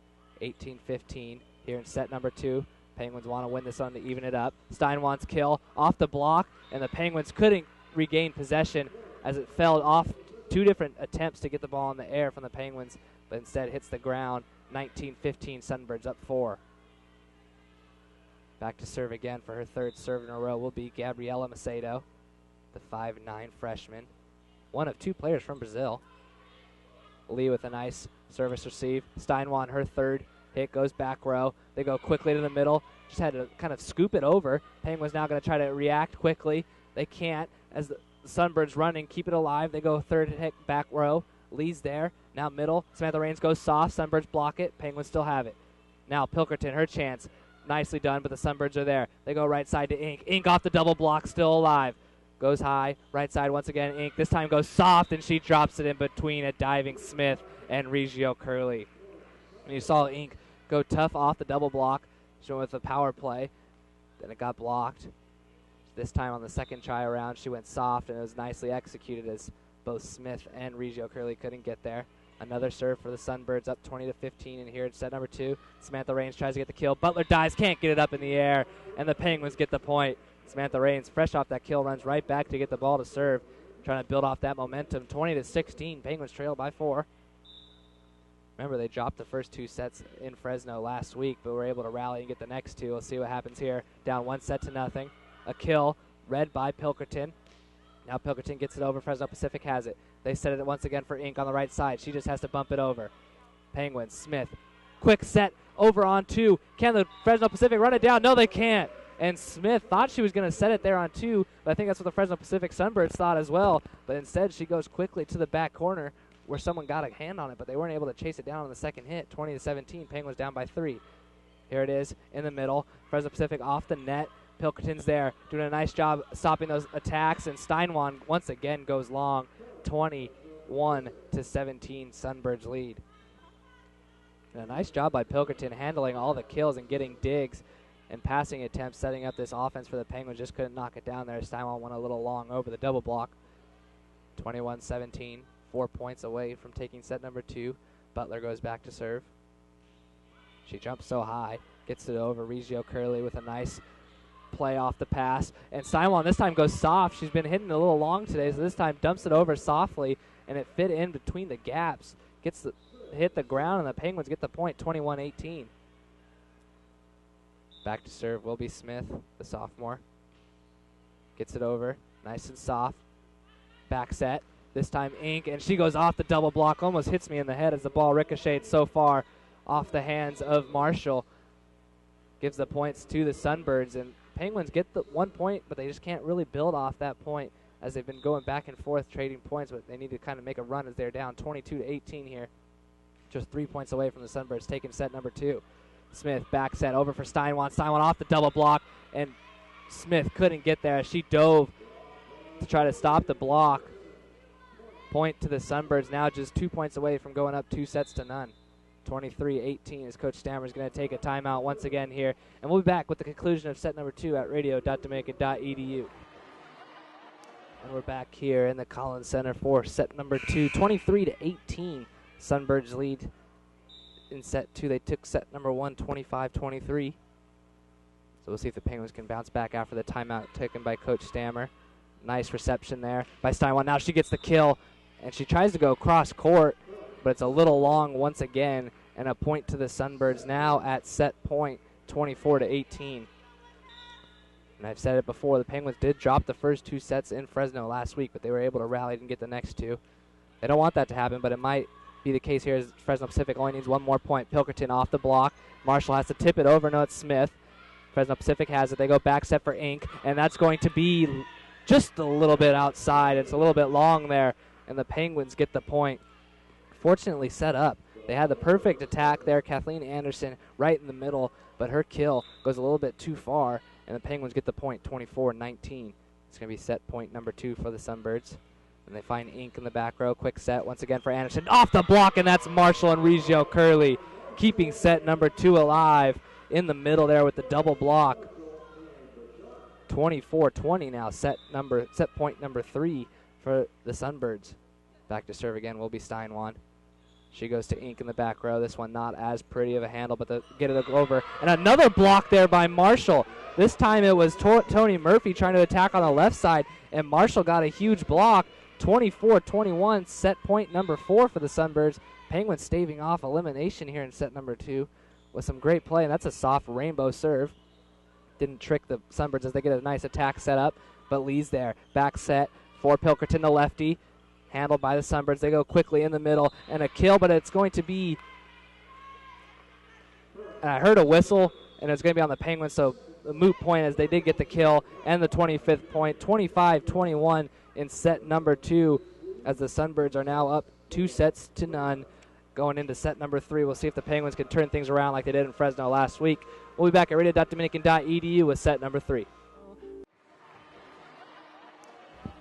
18-15 here in set number 2. Penguins want to win this one to even it up. Steinwan's kill off the block, and the Penguins couldn't regain possession as it fell off 2 different attempts to get the ball in the air from the Penguins, but instead hits the ground. 19-15, Sunbirds up 4. Back to serve again for her third serve in a row will be Gabriela Macedo, the 5'9 freshman. One of 2 players from Brazil. Lee with a nice service receive. Steinwan, her third hit, goes back row. They go quickly to the middle. Just had to kind of scoop it over. Penguins now going to try to react quickly. They can't as the Sunbirds running, keep it alive. They go third hit back row. Lee's there. Now middle. Samantha Rains goes soft. Sunbirds block it. Penguins still have it. Now Pilkerton, her chance. Nicely done, but the Sunbirds are there. They go right side to Inc. Inc off the double block, still alive. Goes high, right side once again, Inc. This time goes soft, and she drops it in between a diving Smith and Regio Curley. And you saw Inc go tough off the double block, showing with the power play. Then it got blocked. This time on the second try around, she went soft, and it was nicely executed as both Smith and Regio Curley couldn't get there. Another serve for the Sunbirds, up 20-15 in here in set number 2. Samantha Rains tries to get the kill. Butler dives, can't get it up in the air, and the Penguins get the point. Samantha Rains, fresh off that kill, runs right back to get the ball to serve, trying to build off that momentum. 20-16, Penguins trail by 4. Remember, they dropped the first 2 sets in Fresno last week, but were able to rally and get the next 2. We'll see what happens here. Down 1-0. A kill, read by Pilkerton. Now Pilkerton gets it over. Fresno Pacific has it. They set it once again for Inc on the right side. She just has to bump it over. Penguins, Smith. Quick set over on 2. Can the Fresno Pacific run it down? No, they can't. And Smith thought she was going to set it there on 2, but I think that's what the Fresno Pacific Sunbirds thought as well. But instead, she goes quickly to the back corner where someone got a hand on it, but they weren't able to chase it down on the second hit. 20-17, Penguins down by 3. Here it is in the middle. Fresno Pacific off the net. Pilkerton's there, doing a nice job stopping those attacks, and Steinwan once again goes long. 21-17, Sunbirds lead. And a nice job by Pilkerton handling all the kills and getting digs and passing attempts, setting up this offense for the Penguins. Just couldn't knock it down there. Steinwan went a little long over the double block. 21-17, 4 points away from taking set number 2. Butler goes back to serve. She jumps so high, gets it over. Regio Curley with a nice play off the pass, and Steinwan this time goes soft. She's been hitting a little long today, so this time dumps it over softly, and it fit in between the gaps. Hit the ground, and the Penguins get the point. 21-18. Back to serve will be Smith, the sophomore. Gets it over, nice and soft. Back set. This time Inc, and she goes off the double block. Almost hits me in the head as the ball ricocheted so far off the hands of Marshall. Gives the points to the Sunbirds, and Penguins get the 1 point, but they just can't really build off that point as they've been going back and forth trading points, but they need to kind of make a run as they're down 22-18 here. Just 3 points away from the Sunbirds taking set number 2. Smith back set over for Steinwan. Steinwan off the double block, and Smith couldn't get there. She dove to try to stop the block. Point to the Sunbirds now, just 2 points away from going up 2-0. 23-18 as Coach Stammer is going to take a timeout once again here. And we'll be back with the conclusion of set number 2 at radio.dominican.edu. And we're back here in the Collins Center for set number 2, 23-18. Sunbirds lead in set 2. They took set number 1, 25-23. So we'll see if the Penguins can bounce back after the timeout taken by Coach Stammer. Nice reception there by Steinwand. Now she gets the kill, and she tries to go cross court, but it's a little long once again, and a point to the Sunbirds now at set point, 24-18. And I've said it before, the Penguins did drop the first 2 sets in Fresno last week, but they were able to rally and get the next 2. They don't want that to happen, but it might be the case here as Fresno Pacific only needs 1 more point. Pilkerton off the block. Marshall has to tip it over. No, it's Smith. Fresno Pacific has it. They go back set for Inc., and that's going to be just a little bit outside. It's a little bit long there, and the Penguins get the point. Fortunately set up. They had the perfect attack there. Kathleen Anderson right in the middle, but her kill goes a little bit too far, and the Penguins get the point, 24-19. It's going to be set point number 2 for the Sunbirds. And they find Inc. in the back row. Quick set once again for Anderson. Off the block, and that's Marshall and Reggio Curley keeping set number 2 alive in the middle there with the double block. 24-20 now, set point number 3 for the Sunbirds. Back to serve again will be Steinwand. She goes to Inc. in the back row. This one not as pretty of a handle, but get it over. And another block there by Marshall. This time it was Tony Murphy trying to attack on the left side, and Marshall got a huge block. 24-21, set point number 4 for the Sunbirds. Penguins staving off elimination here in set number 2 with some great play, and that's a soft rainbow serve. Didn't trick the Sunbirds as they get a nice attack set up, but Lee's there. Back set for Pilkerton, the lefty. Handled by the Sunbirds. They go quickly in the middle, and a kill, but it's going to be, and I heard a whistle, and it's going to be on the Penguins, so the moot point as they did get the kill, and the 25th point, 25-21 in set number 2, as the Sunbirds are now up 2-0 going into set number 3. We'll see if the Penguins can turn things around like they did in Fresno last week. We'll be back at radio.dominican.edu with set number 3.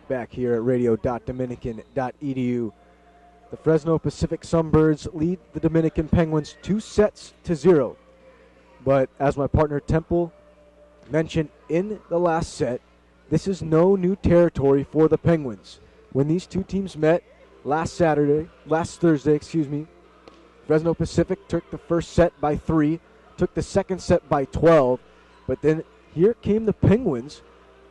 Back here at radio.dominican.edu. The Fresno Pacific Sunbirds lead the Dominican Penguins 2-0. But as my partner Temple mentioned in the last set, this is no new territory for the Penguins. When these two teams met last Thursday, Fresno Pacific took the first set by 3, took the second set by 12, but then here came the Penguins,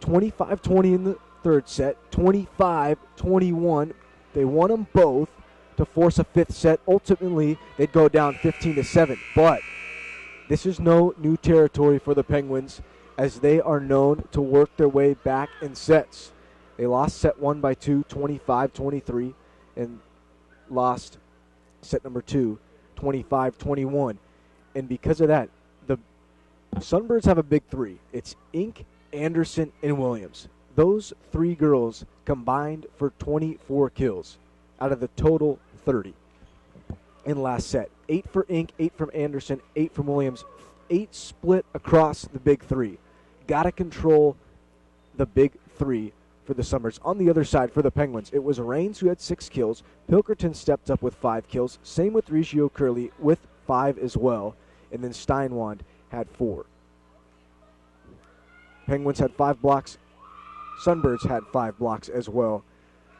25-20 in the third set, 25-21. They won them both to force a 5th set. Ultimately, they'd go down 15-7. But this is no new territory for the Penguins, as they are known to work their way back in sets. They lost set 1 by 2, 25-23, and lost set number 2, 25-21. And because of that, the Sunbirds have a big 3. It's Inc., Anderson, and Williams. Those 3 girls combined for 24 kills out of the total 30 in last set. 8 for Inc., 8 from Anderson, 8 from Williams, 8 split across the big 3. Got to control the big 3 for the Sunbirds. On the other side for the Penguins, it was Rains who had 6 kills. Pilkerton stepped up with 5 kills. Same with Reggio Curley with 5 as well. And then Steinwand had 4. Penguins had 5 blocks. Sunbirds had 5 blocks as well.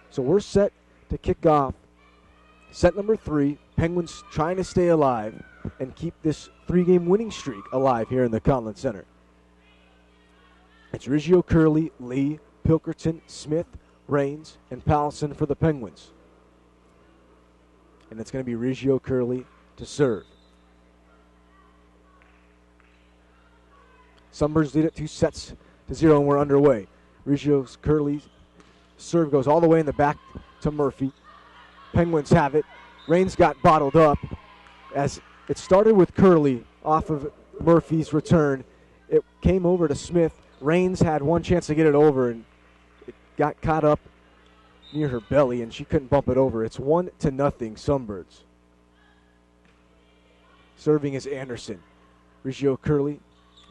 So we're set to kick off set number 3. Penguins trying to stay alive and keep this 3-game winning streak alive here in the Collins Center. It's Reggio Curley, Lee, Pilkerton, Smith, Rains, and Pallison for the Penguins. And it's going to be Reggio Curley to serve. Sunbirds lead it 2-0, and we're underway. Reggio Curley's serve goes all the way in the back to Murphy. Penguins have it. Rains got bottled up as it started with Curley off of Murphy's return. It came over to Smith. Rains had one chance to get it over, and it got caught up near her belly, and she couldn't bump it over. It's 1-0 Sunbirds. Serving is Anderson. Reggio Curley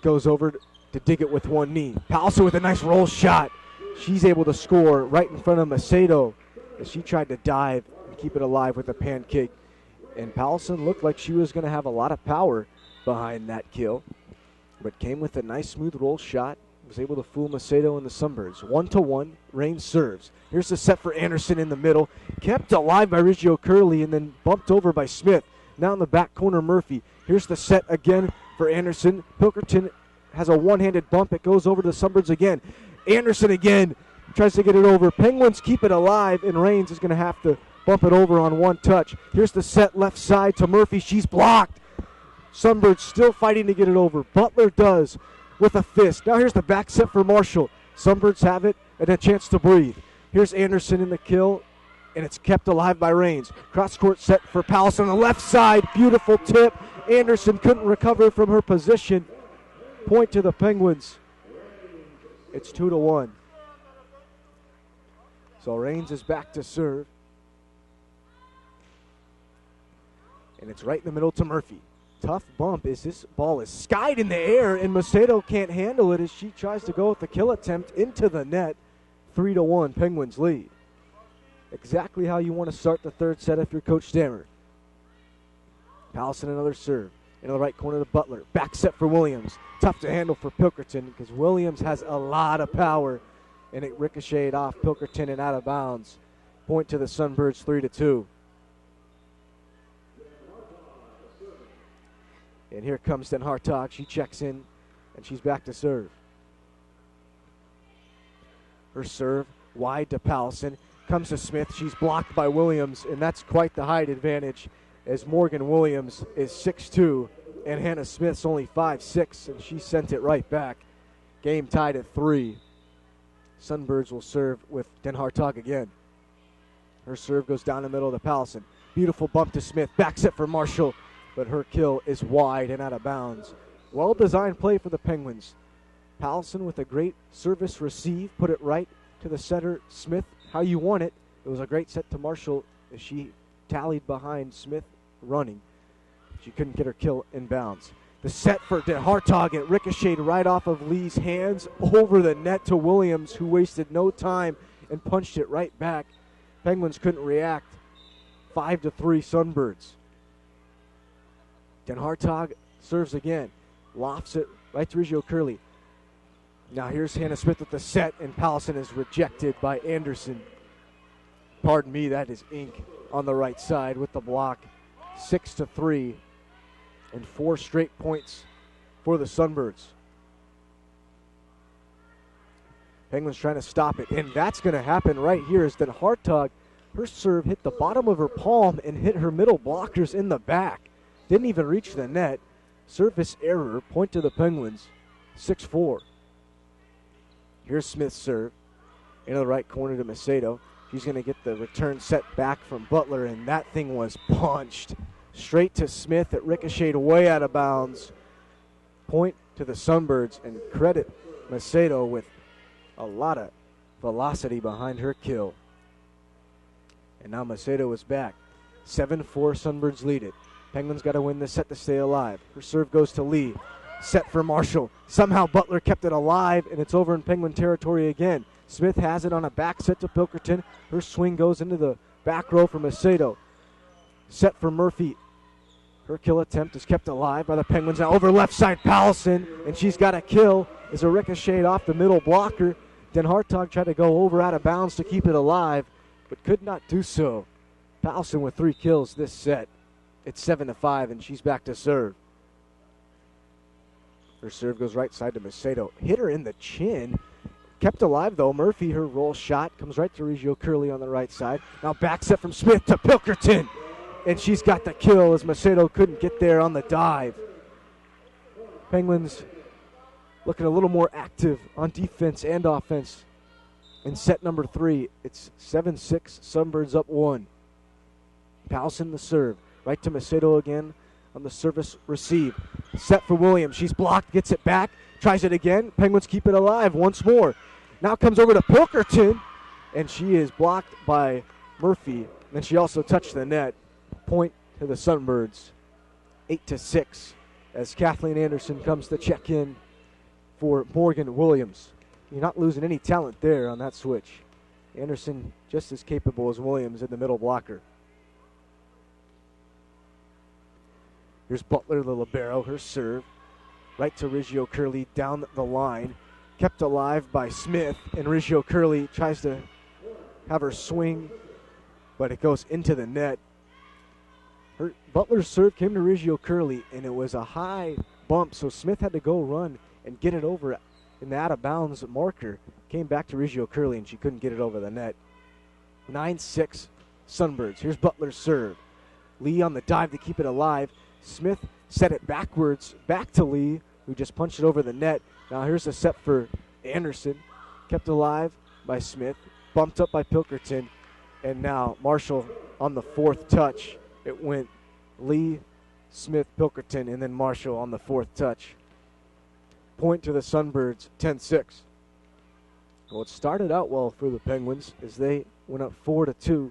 goes over to dig it with one knee. Pallison with a nice roll shot. She's able to score right in front of Macedo as she tried to dive and keep it alive with a pancake. And Powelson looked like she was going to have a lot of power behind that kill, but came with a nice smooth roll shot. Was able to fool Macedo and the Sunbirds. 1-1, Rain serves. Here's the set for Anderson in the middle. Kept alive by Riggio Curley and then bumped over by Smith. Now in the back corner, Murphy. Here's the set again for Anderson. Pilkerton has a one-handed bump. It goes over to the Sunbirds again. Anderson again tries to get it over. Penguins keep it alive, and Rains is going to have to bump it over on one touch. Here's the set left side to Murphy. She's blocked. Sunbirds still fighting to get it over. Butler does with a fist. Now here's the back set for Marshall. Sunbirds have it and a chance to breathe. Here's Anderson in the kill, and it's kept alive by Rains. Cross-court set for Powelson on the left side. Beautiful tip. Anderson couldn't recover from her position. Point to the Penguins. It's 2-1. So Rains is back to serve. And it's right in the middle to Murphy. Tough bump as this ball is skied in the air, and Macedo can't handle it as she tries to go with the kill attempt into the net. 3-1, Penguins lead. Exactly how you want to start the third set if you're Coach Stammer. Powelson another serve. Into the right corner to Butler. Back set for Williams. Tough to handle for Pilkerton because Williams has a lot of power, and it ricocheted off Pilkerton and out of bounds. Point to the Sunbirds, 3-2. And here comes Den Hartog. She checks in, and she's back to serve. Her serve wide to Powelson. Comes to Smith. She's blocked by Williams, and that's quite the height advantage as Morgan Williams is 6'2", and Hannah Smith's only 5'6", and she sent it right back. Game tied at 3. Sunbirds will serve with Den Hartog again. Her serve goes down the middle to Powelson. Beautiful bump to Smith. Back set for Marshall, but her kill is wide and out of bounds. Well-designed play for the Penguins. Powelson with a great service receive, put it right to the setter, Smith, how you want it. It was a great set to Marshall as she tallied behind Smith running. She couldn't get her kill in bounds. The set for Den Hartog, it ricocheted right off of Lee's hands over the net to Williams, who wasted no time and punched it right back. Penguins couldn't react. 5-3 Sunbirds. Den Hartog serves again. Lofts it right to Riggio Curley. Now here's Hannah Smith with the set, and Powelson is rejected by Anderson. Pardon me, that is ink on the right side with the block. 6-3, and 4 straight points for the Sunbirds. Penguins trying to stop it, and that's going to happen right here as Den Hartog, her serve hit the bottom of her palm and hit her middle blockers in the back. Didn't even reach the net. Service error, point to the Penguins, 6-4. Here's Smith's serve. Into the right corner to Macedo. She's going to get the return set back from Butler, and that thing was punched straight to Smith. It ricocheted way out of bounds. Point to the Sunbirds, and credit Macedo with a lot of velocity behind her kill. And now Macedo is back. 7-4, Sunbirds lead it. Penguins got to win this set to stay alive. Her serve goes to Lee. Set for Marshall. Somehow Butler kept it alive, and it's over in Penguin territory again. Smith has it on a back set to Pilkerton. Her swing goes into the back row for Macedo. Set for Murphy. Her kill attempt is kept alive by the Penguins. Now over left side, Powelson, and she's got a kill as a ricochet off the middle blocker. Den Hartog tried to go over out of bounds to keep it alive, but could not do so. Powelson with 3 kills this set. It's 7-5, and she's back to serve. Her serve goes right side to Macedo. Hit her in the chin. Kept alive, though. Murphy, her roll shot, comes right to Riggio Curley on the right side. Now back set from Smith to Pilkerton. And she's got the kill as Macedo couldn't get there on the dive. Penguins looking a little more active on defense and offense. In set number 3, it's 7-6, Sunbirds up 1. Powelson the serve. Right to Macedo again on the service receive. Set for Williams. She's blocked, gets it back, tries it again. Penguins keep it alive once more. Now comes over to Pilkerton, and she is blocked by Murphy. And she also touched the net. Point to the Sunbirds. 8-6 as Kathleen Anderson comes to check in for Morgan Williams. You're not losing any talent there on that switch. Anderson just as capable as Williams in the middle blocker. Here's Butler, the libero, her serve. Right to Riggio Curley down the line. Kept alive by Smith, and Riggio Curley tries to have her swing, but it goes into the net. Butler's serve came to Riggio Curley, and it was a high bump, so Smith had to go run and get it over in the out-of-bounds marker. Came back to Riggio Curley, and she couldn't get it over the net. 9-6 Sunbirds. Here's Butler's serve. Lee on the dive to keep it alive. Smith set it backwards, back to Lee, who just punched it over the net. Now here's a set for Anderson. Kept alive by Smith. Bumped up by Pilkerton. And now Marshall on the fourth touch. It went Lee, Smith, Pilkerton, and then Marshall on the fourth touch. Point to the Sunbirds, 10-6. Well, it started out well for the Penguins as they went up 4-2.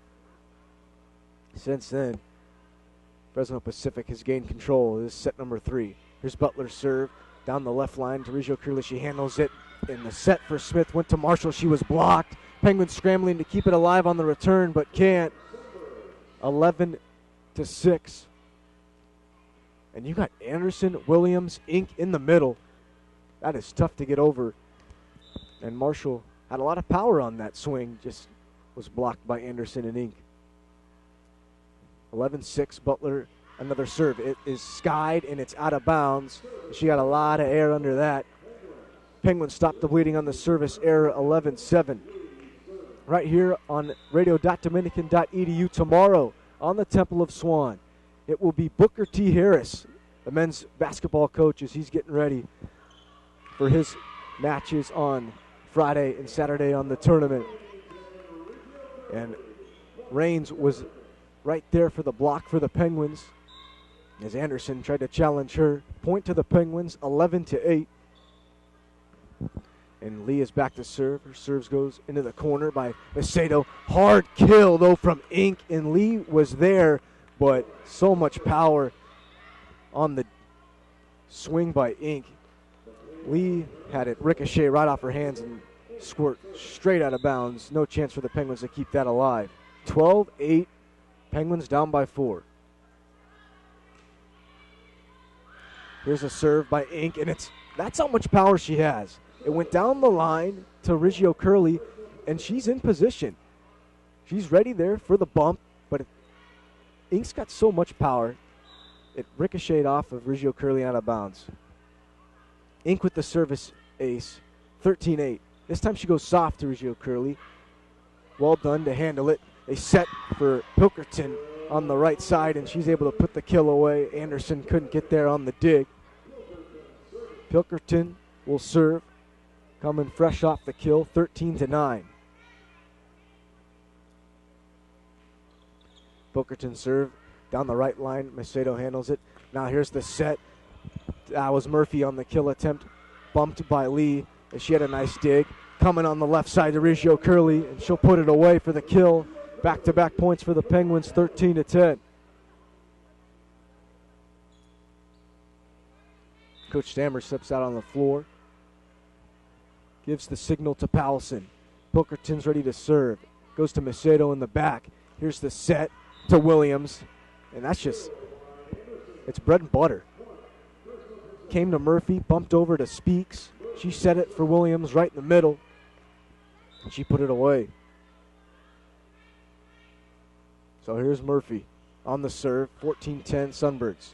Since then, Fresno Pacific has gained control. This is set number 3. Here's Butler's serve down the left line to Riggio Curley. She handles it, and the set for Smith went to Marshall. She was blocked. Penguins scrambling to keep it alive on the return, but can't. 11-6. And you got Anderson, Williams, Inc. in the middle. That is tough to get over. And Marshall had a lot of power on that swing, just was blocked by Anderson and Inc. 11-6, Butler, another serve. It is skied, and it's out of bounds. She got a lot of air under that. Penguins stopped the bleeding on the service error, 11-7. Right here on radio.dominican.edu tomorrow on the Temple of Swan. It will be Booker T. Harris, the men's basketball coach, as he's getting ready for his matches on Friday and Saturday on the tournament. And Raines was right there for the block for the Penguins as Anderson tried to challenge her. Point to the Penguins, 11-8. And Lee is back to serve. Her serves goes into the corner by Macedo. Hard kill, though, from Inc. And Lee was there, but so much power on the swing by Inc. Lee had it ricochet right off her hands and squirt straight out of bounds. No chance for the Penguins to keep that alive. 12-8. Penguins down by 4. Here's a serve by Inc. And that's how much power she has. It went down the line to Riggio Curley, and she's in position. She's ready there for the bump, but Ink's got so much power, it ricocheted off of Riggio Curley out of bounds. Inc with the service ace, 13-8. This time she goes soft to Riggio Curley. Well done to handle it. A set for Pilkerton on the right side, and she's able to put the kill away. Anderson couldn't get there on the dig. Pilkerton will serve. Coming fresh off the kill, 13-9. Pilkerton serve down the right line. Macedo handles it. Now here's the set. That was Murphy on the kill attempt. Bumped by Lee, and she had a nice dig. Coming on the left side to Riggio Curley, and she'll put it away for the kill. Back-to-back points for the Penguins, 13-10. Coach Stammer steps out on the floor. Gives the signal to Powelson. Pilkerton's ready to serve. Goes to Macedo in the back. Here's the set to Williams. And that's just, it's bread and butter. Came to Murphy, bumped over to Speaks. She set it for Williams right in the middle. And she put it away. So here's Murphy on the serve. 14-10 Sunbirds.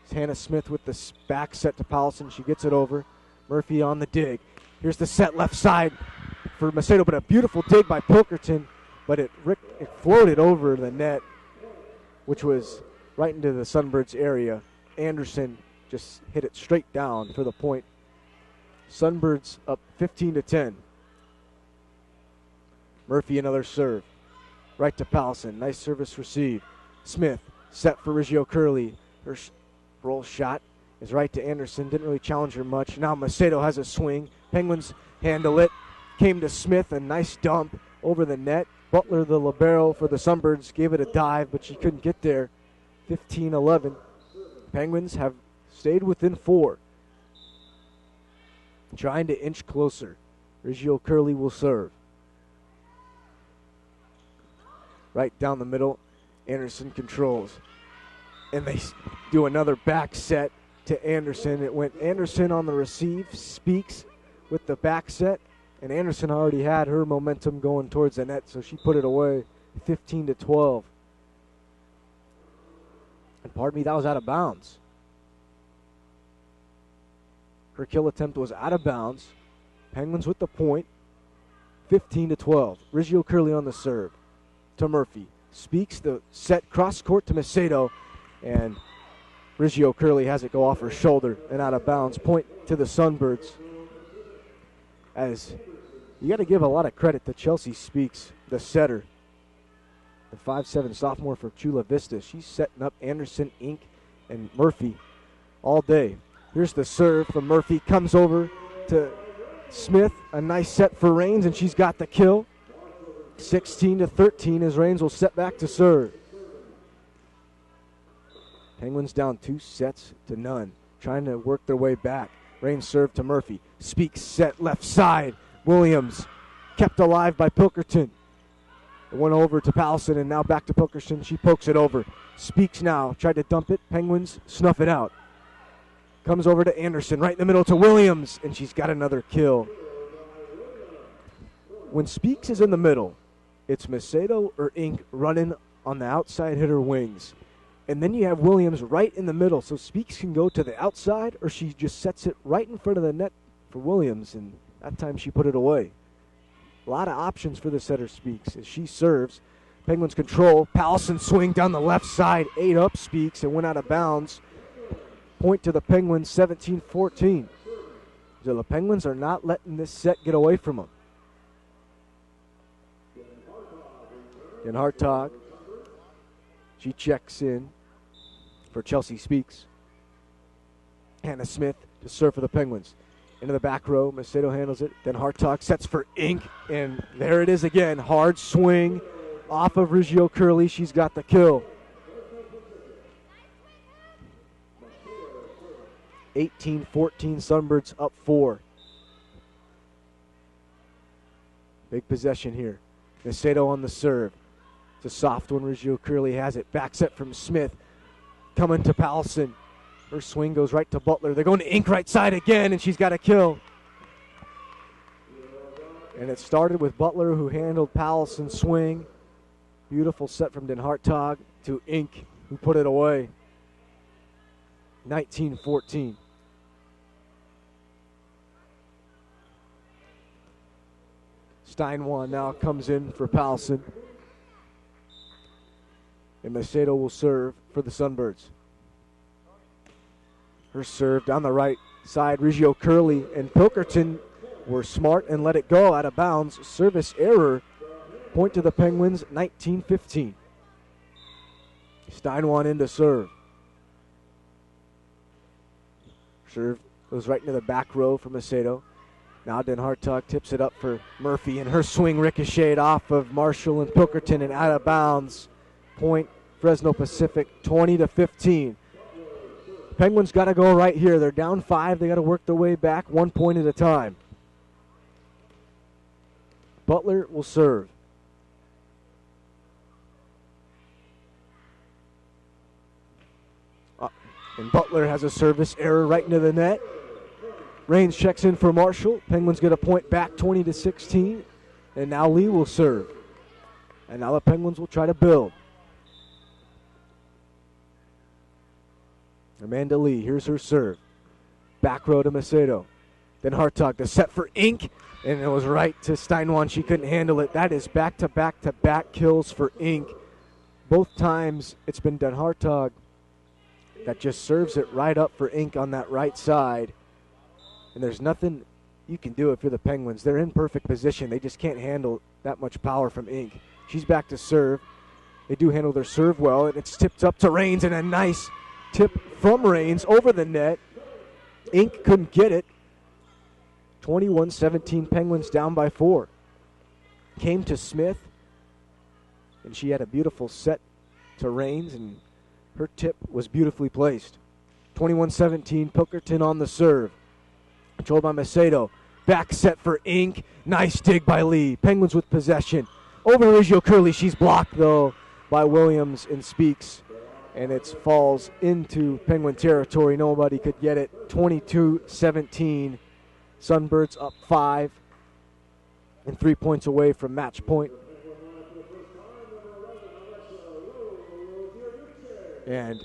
It's Hannah Smith with the back set to Powelson. She gets it over. Murphy on the dig. Here's the set left side for Macedo, but a beautiful dig by Pilkerton, but it floated over the net, which was right into the Sunbirds area. Anderson just hit it straight down for the point. Sunbirds up 15-10. Murphy another serve. Right to Powelson. Nice service received. Smith set for Riggio Curley. Her roll shot is right to Anderson. Didn't really challenge her much. Now Macedo has a swing. Penguins handle it. Came to Smith. A nice dump over the net. Butler, the libero for the Sunbirds, gave it a dive, but she couldn't get there. 15-11. Penguins have stayed within 4. Trying to inch closer. Riggio Curley will serve. Right down the middle. Anderson controls. And they do another back set to Anderson. It went Anderson on the receive, Speaks with the back set, and Anderson already had her momentum going towards the net, so she put it away 15-12. And pardon me, that was out of bounds. Her kill attempt was out of bounds. Penguins with the point, 15-12. Riggio Curley on the serve to Murphy. Speaks the set cross court to Macedo, and Riggio Curley has it go off her shoulder and out of bounds. Point to the Sunbirds. As you got to give a lot of credit to Chelsea Speaks, the setter, the 5'7" sophomore for Chula Vista. She's setting up Anderson, Inc., and Murphy all day. Here's the serve from Murphy. Comes over to Smith. A nice set for Rains, and she's got the kill. 16-13 as Rains will set back to serve. Penguins down 2-0, trying to work their way back. Rains serve to Murphy. Speaks set left side. Williams kept alive by Pilkerton. It went over to Pallison and now back to Pilkerton. She pokes it over. Speaks now. Tried to dump it. Penguins snuff it out. Comes over to Anderson. Right in the middle to Williams. And she's got another kill. When Speaks is in the middle, it's Macedo or Inc. running on the outside hitter wings. And then you have Williams right in the middle. So Speaks can go to the outside or she just sets it right in front of the net for Williams. And that time she put it away. A lot of options for the setter Speaks as she serves. Penguins control. Pallison swing down the left side. 8 up Speaks and went out of bounds. Point to the Penguins, 17-14. So the Penguins are not letting this set get away from them. And Hartog, she checks in for Chelsea Speaks. Hannah Smith to serve for the Penguins. Into the back row, Macedo handles it. Then Hartog sets for Inc. And there it is again. Hard swing off of Riggio Curley. She's got the kill. 18-14, Sunbirds up 4. Big possession here. Macedo on the serve. It's a soft one. Riggio Curley has it. Back set from Smith. Coming to Pallison. Her swing goes right to Butler. They're going to Inc. right side again, and she's got a kill. And it started with Butler, who handled Pallison's swing. Beautiful set from Den Hartog to Inc., who put it away. 19-14. Steinwan now comes in for Pallison. And Macedo will serve for the Sunbirds. Her serve down the right side. Riggio Curley and Pilkerton were smart and let it go out of bounds. Service error. Point to the Penguins, 19-15. Steinwan in to serve. Serve goes right into the back row for Macedo. Now Den Hartog tips it up for Murphy, and her swing ricocheted off of Marshall and Pilkerton and out of bounds. Point Fresno Pacific, 20-15. Penguins got to go right here. They're down 5. They got to work their way back 1 point at a time. Butler will serve. And Butler has a service error right into the net. Rains checks in for Marshall. Penguins get a point back, 20-16. And now Lee will serve. And now the Penguins will try to build. Amanda Lee, here's her serve. Back row to Macedo. Then Hartog, the set for Inc. And it was right to Steinwan. She couldn't handle it. That is back-to-back-to-back kills for Inc. Both times it's been Den Hartog that just serves it right up for Inc. on that right side. And there's nothing you can do if you're the Penguins. They're in perfect position. They just can't handle that much power from Inc. She's back to serve. They do handle their serve well, and it's tipped up to Rains, and a nice tip from Rains over the net. Inc. couldn't get it. 21-17, Penguins down by 4. Came to Smith, and she had a beautiful set to Rains, and her tip was beautifully placed. 21-17, Pilkerton on the serve. Controlled by Macedo. Back set for Inc. Nice dig by Lee. Penguins with possession. Over Riggio Curley. She's blocked, though, by Williams and Speaks. and it falls into Penguin territory. Nobody could get it. 22-17. Sunbirds up 5 and 3 points away from match point. And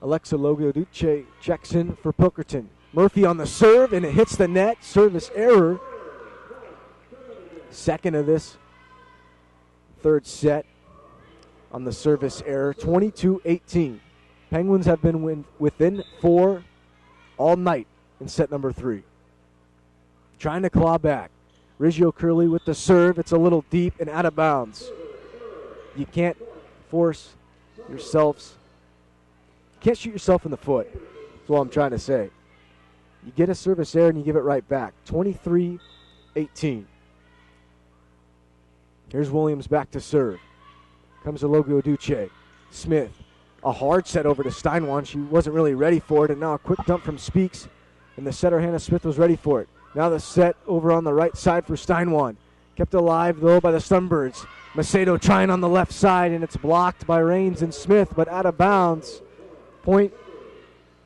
Alexa Logoduce checks in for Pilkerton. Murphy on the serve, and it hits the net. Service error. Second of this third set on the service error. 22-18. Penguins have been within 4 all night in set number 3. Trying to claw back. Riggio Curley with the serve. It's a little deep and out of bounds. You can't force yourselves. You can't shoot yourself in the foot. That's what I'm trying to say. You get a service error and you give it right back. 23-18. Here's Williams back to serve. Comes to Logoduce. Smith. A hard set over to Steinwan. She wasn't really ready for it. And now a quick dump from Speaks. And the setter, Hannah Smith, was ready for it. Now the set over on the right side for Steinwan. Kept alive, though, by the Sunbirds. Macedo trying on the left side, and it's blocked by Rains and Smith, but out of bounds. Point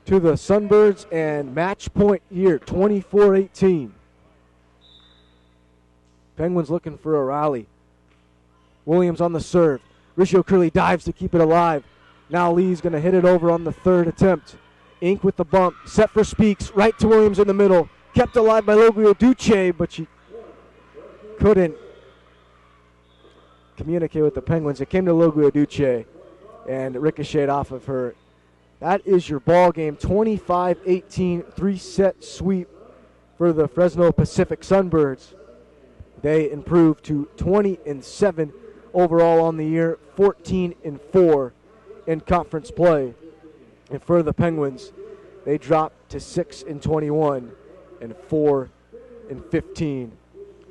to the Sunbirds, and match point here, 24-18. Penguins looking for a rally. Williams on the serve. Riggio Curley dives to keep it alive. Now Lee's going to hit it over on the third attempt. Ink with the bump. Set for Speaks. Right to Williams in the middle. Kept alive by Logoduce, but she couldn't communicate with the Penguins. It came to Logoduce and ricocheted off of her. That is your ball game. 25-18, 3-set sweep for the Fresno Pacific Sunbirds. They improved to 20-7 overall on the year, 14-4 in conference play. And for the Penguins, they dropped to 6-21 and 4-15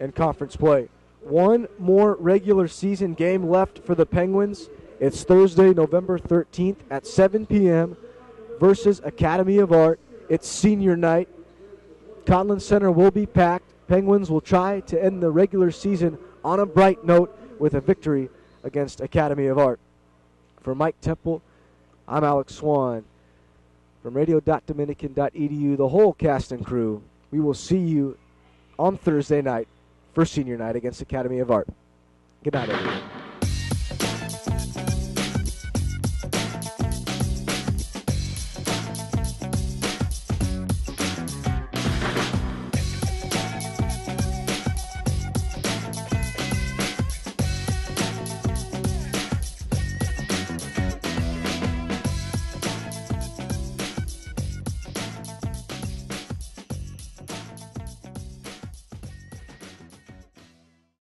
in conference play. One more regular season game left for the Penguins. It's Thursday, November 13th at 7 p.m. versus Academy of Art. It's senior night. Conlin Center will be packed. Penguins will try to end the regular season on a bright note with a victory against Academy of Art. For Mike Temple, I'm Alex Swan. From radio.dominican.edu, the whole cast and crew, we will see you on Thursday night for senior night against Academy of Art. Good night, everyone.